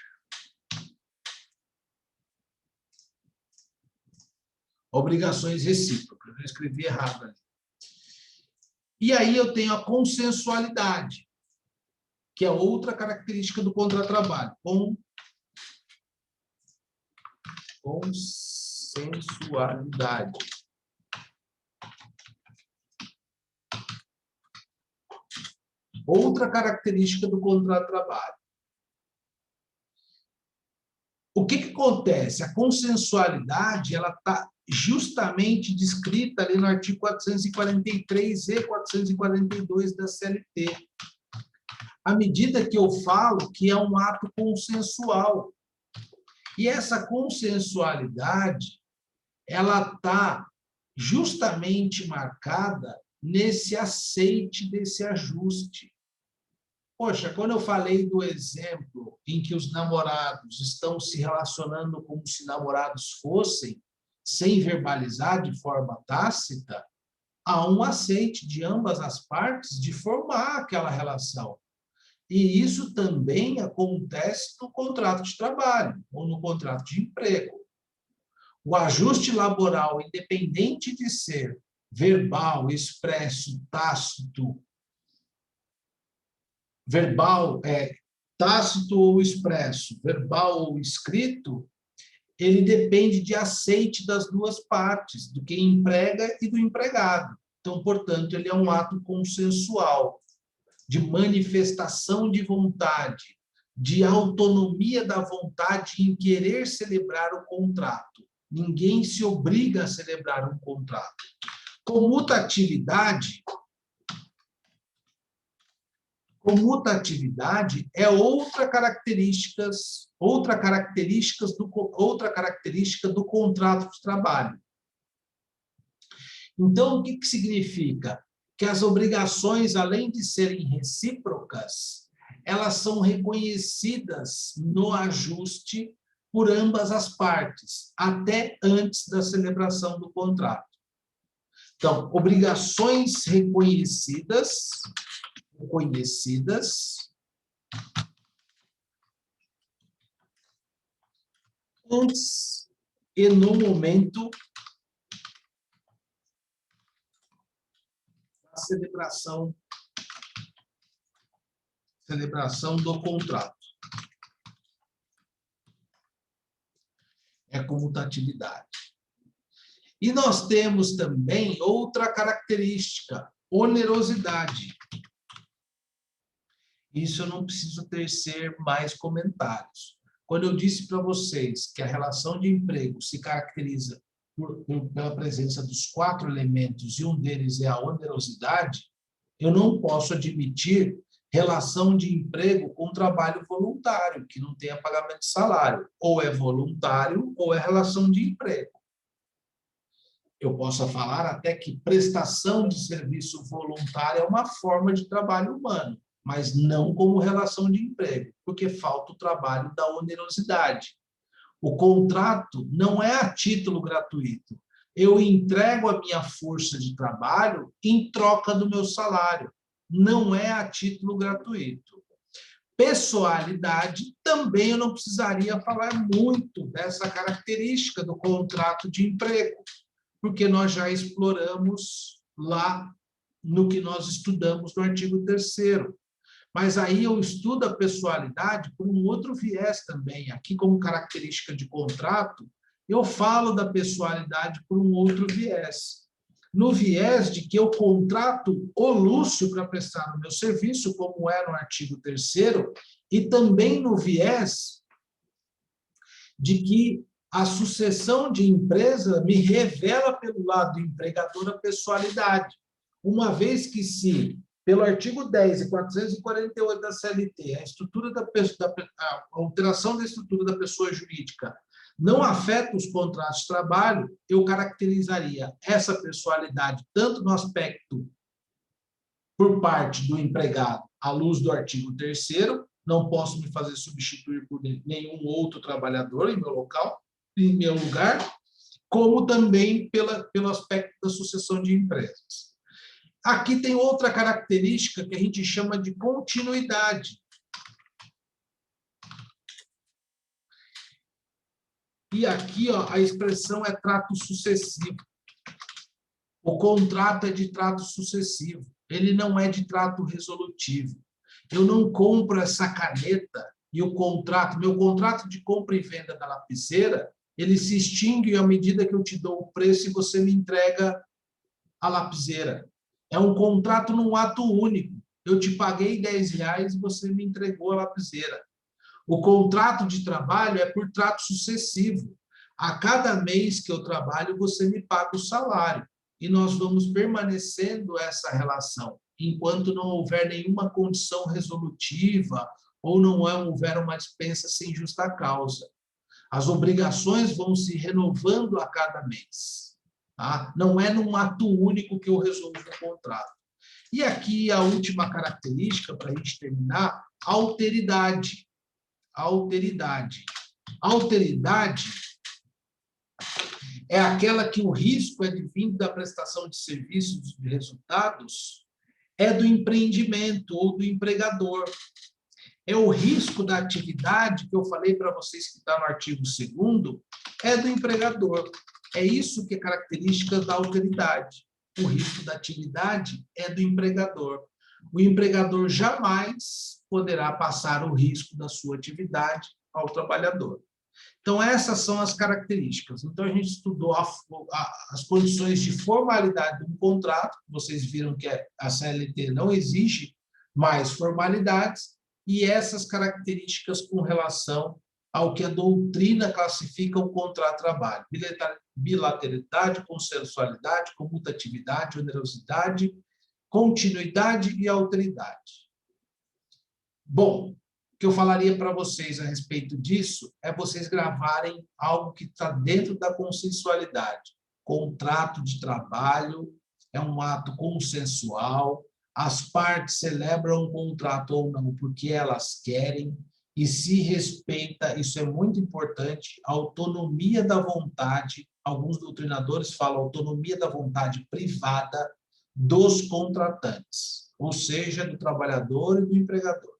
S2: Obrigações recíprocas. Eu escrevi errado ali. E aí eu tenho a consensualidade, que é outra característica do contrato de trabalho. Consensualidade. Outra característica do contrato de trabalho. O que acontece? A consensualidade ela está justamente descrita ali no artigo 443 e 442 da CLT. À medida que eu falo que é um ato consensual. E essa consensualidade, ela está justamente marcada nesse aceite desse ajuste. Poxa, quando eu falei do exemplo em que os namorados estão se relacionando como se namorados fossem, sem verbalizar de forma tácita, há um aceite de ambas as partes de formar aquela relação. E isso também acontece no contrato de trabalho ou no contrato de emprego. O ajuste laboral, independente de ser verbal, expresso, tácito, tácito ou expresso, verbal ou escrito, ele depende de aceite das duas partes, do que emprega e do empregado. Então, portanto, ele é um ato consensual, de manifestação de vontade, de autonomia da vontade em querer celebrar o contrato. Ninguém se obriga a celebrar um contrato. Comutatividade é outra característica do contrato de trabalho. Então, o que significa? Que as obrigações, além de serem recíprocas, elas são reconhecidas no ajuste por ambas as partes, até antes da celebração do contrato. Então, obrigações reconhecidas antes e no momento da celebração do contrato. É comutatividade. E nós temos também outra característica, onerosidade. Isso eu não preciso tecer mais comentários. Quando eu disse para vocês que a relação de emprego se caracteriza pela presença dos 4 elementos e um deles é a onerosidade, eu não posso admitir relação de emprego com trabalho voluntário, que não tenha pagamento de salário. Ou é voluntário ou é relação de emprego. Eu posso falar até que prestação de serviço voluntário é uma forma de trabalho humano, mas não como relação de emprego, porque falta o trabalho da onerosidade. O contrato não é a título gratuito. Eu entrego a minha força de trabalho em troca do meu salário. Não é a título gratuito. Pessoalidade, também eu não precisaria falar muito dessa característica do contrato de emprego, porque nós já exploramos lá no que nós estudamos no artigo 3º. Mas aí eu estudo a pessoalidade por um outro viés também. Aqui, como característica de contrato, eu falo da pessoalidade por um outro viés. No viés de que eu contrato o Lúcio para prestar o meu serviço, como é no artigo 3º, e também no viés de que a sucessão de empresa me revela pelo lado do empregador a pessoalidade. Uma vez que se, pelo artigo 10 e 448 da CLT, a alteração da estrutura da pessoa jurídica não afeta os contratos de trabalho, eu caracterizaria essa pessoalidade tanto no aspecto por parte do empregado, à luz do artigo 3º, não posso me fazer substituir por nenhum outro trabalhador em meu lugar, como também pelo aspecto da sucessão de empresas. Aqui tem outra característica que a gente chama de continuidade. E aqui, ó, a expressão é trato sucessivo. O contrato é de trato sucessivo. Ele não é de trato resolutivo. Eu não compro essa caneta e o contrato, meu contrato de compra e venda da lapiseira, ele se extingue à medida que eu te dou o preço e você me entrega a lapiseira. É um contrato num ato único. Eu te paguei R$10 e você me entregou a lapiseira. O contrato de trabalho é por trato sucessivo. A cada mês que eu trabalho, você me paga o salário. E nós vamos permanecendo essa relação, enquanto não houver nenhuma condição resolutiva ou não houver uma dispensa sem justa causa. As obrigações vão se renovando a cada mês. Tá? Não é num ato único que eu resolvo o contrato. E aqui a última característica, para a gente terminar, a alteridade. A alteridade. A alteridade é aquela que o risco advindo da prestação de serviços de resultados é do empreendimento ou do empregador. É o risco da atividade que eu falei para vocês que está no artigo 2º, é do empregador. É isso que é característica da alteridade. O risco da atividade é do empregador. O empregador jamais poderá passar o risco da sua atividade ao trabalhador. Então, essas são as características. Então, a gente estudou as condições de formalidade de um contrato. Vocês viram que a CLT não exige mais formalidades, e essas características com relação ao que a doutrina classifica o contrato de trabalho. Bilateralidade, consensualidade, comutatividade, onerosidade, continuidade e alteridade. Bom, o que eu falaria para vocês a respeito disso é vocês gravarem algo que está dentro da consensualidade. Contrato de trabalho é um ato consensual, as partes celebram um contrato ou não porque elas querem e se respeita, isso é muito importante, a autonomia da vontade, alguns doutrinadores falam autonomia da vontade privada dos contratantes, ou seja, do trabalhador e do empregador.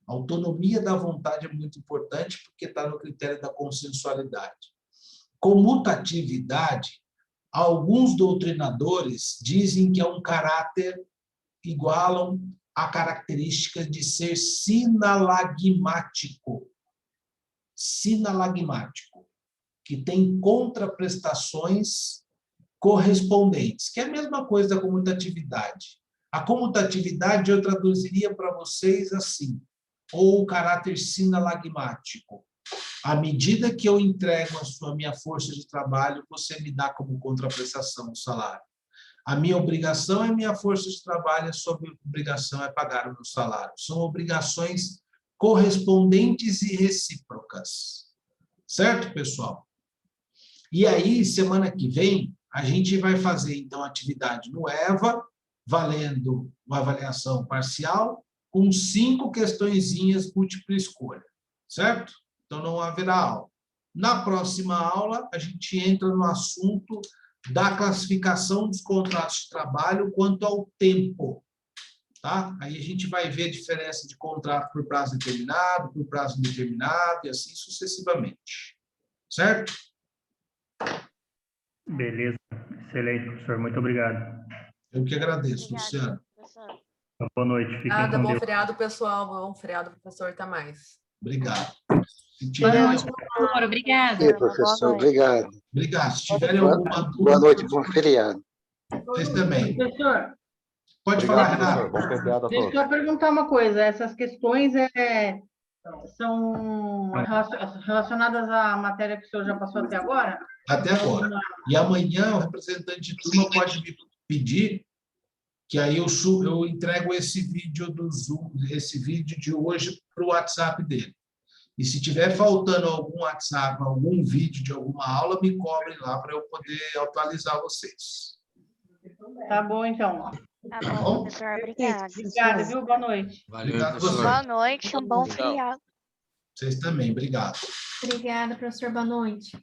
S2: A autonomia da vontade é muito importante porque está no critério da consensualidade. Comutatividade, alguns doutrinadores dizem que é um caráter, igualam a característica de ser sinalagmático. Sinalagmático, que tem contraprestações correspondentes, que é a mesma coisa da comutatividade. A comutatividade eu traduziria para vocês assim, ou o caráter sinalagmático. À medida que eu entrego a minha força de trabalho, você me dá como contraprestação o salário. A minha obrigação é minha força de trabalho, a sua obrigação é pagar o meu salário. São obrigações correspondentes e recíprocas. Certo, pessoal? E aí, semana que vem, a gente vai fazer, então, atividade no EVA, valendo uma avaliação parcial, com 5 questõezinhas múltipla escolha. Certo? Então, não haverá aula. Na próxima aula, a gente entra no assunto da classificação dos contratos de trabalho quanto ao tempo. Tá? Aí a gente vai ver a diferença de contrato por prazo determinado, por prazo indeterminado, e assim sucessivamente. Certo?
S7: Beleza. Excelente, professor. Muito obrigado.
S2: Eu que agradeço,
S8: Obrigada,
S2: Luciano.
S8: professor.
S7: Boa noite. Fiquem
S3: Nada,
S7: com
S3: bom
S7: Deus.
S3: feriado, pessoal. Bom feriado, professor Tamás.
S2: Obrigado. Se
S4: Boa
S2: tiver-
S4: noite, professor. Obrigada.
S8: Boa
S9: professor,
S8: noite.
S9: obrigado.
S2: Obrigado. Se tiverem alguma dúvida...
S9: Boa noite, bom feriado.
S2: Vocês também.
S6: Professor,
S2: Pode falar, Renato.
S10: Bom feriado a
S6: deixa
S10: todos.
S6: eu só perguntar uma coisa. Essas questões são relacionadas à matéria que o senhor já passou até agora?
S2: Até agora. E amanhã o representante de turma pode me pedir que aí eu entrego esse vídeo do Zoom, esse vídeo de hoje para o WhatsApp dele. E se tiver faltando algum WhatsApp, algum vídeo de alguma aula, me cobrem lá para eu poder atualizar vocês.
S6: Tá bom, então.
S8: Tá
S2: Tá
S8: bom,
S2: bom?
S8: professor. Obrigada.
S6: Obrigada, viu? Boa noite.
S2: Obrigado a vocês.
S8: Boa noite, um bom feriado.
S2: Vocês também. Obrigado.
S11: Obrigada, professor. Boa noite.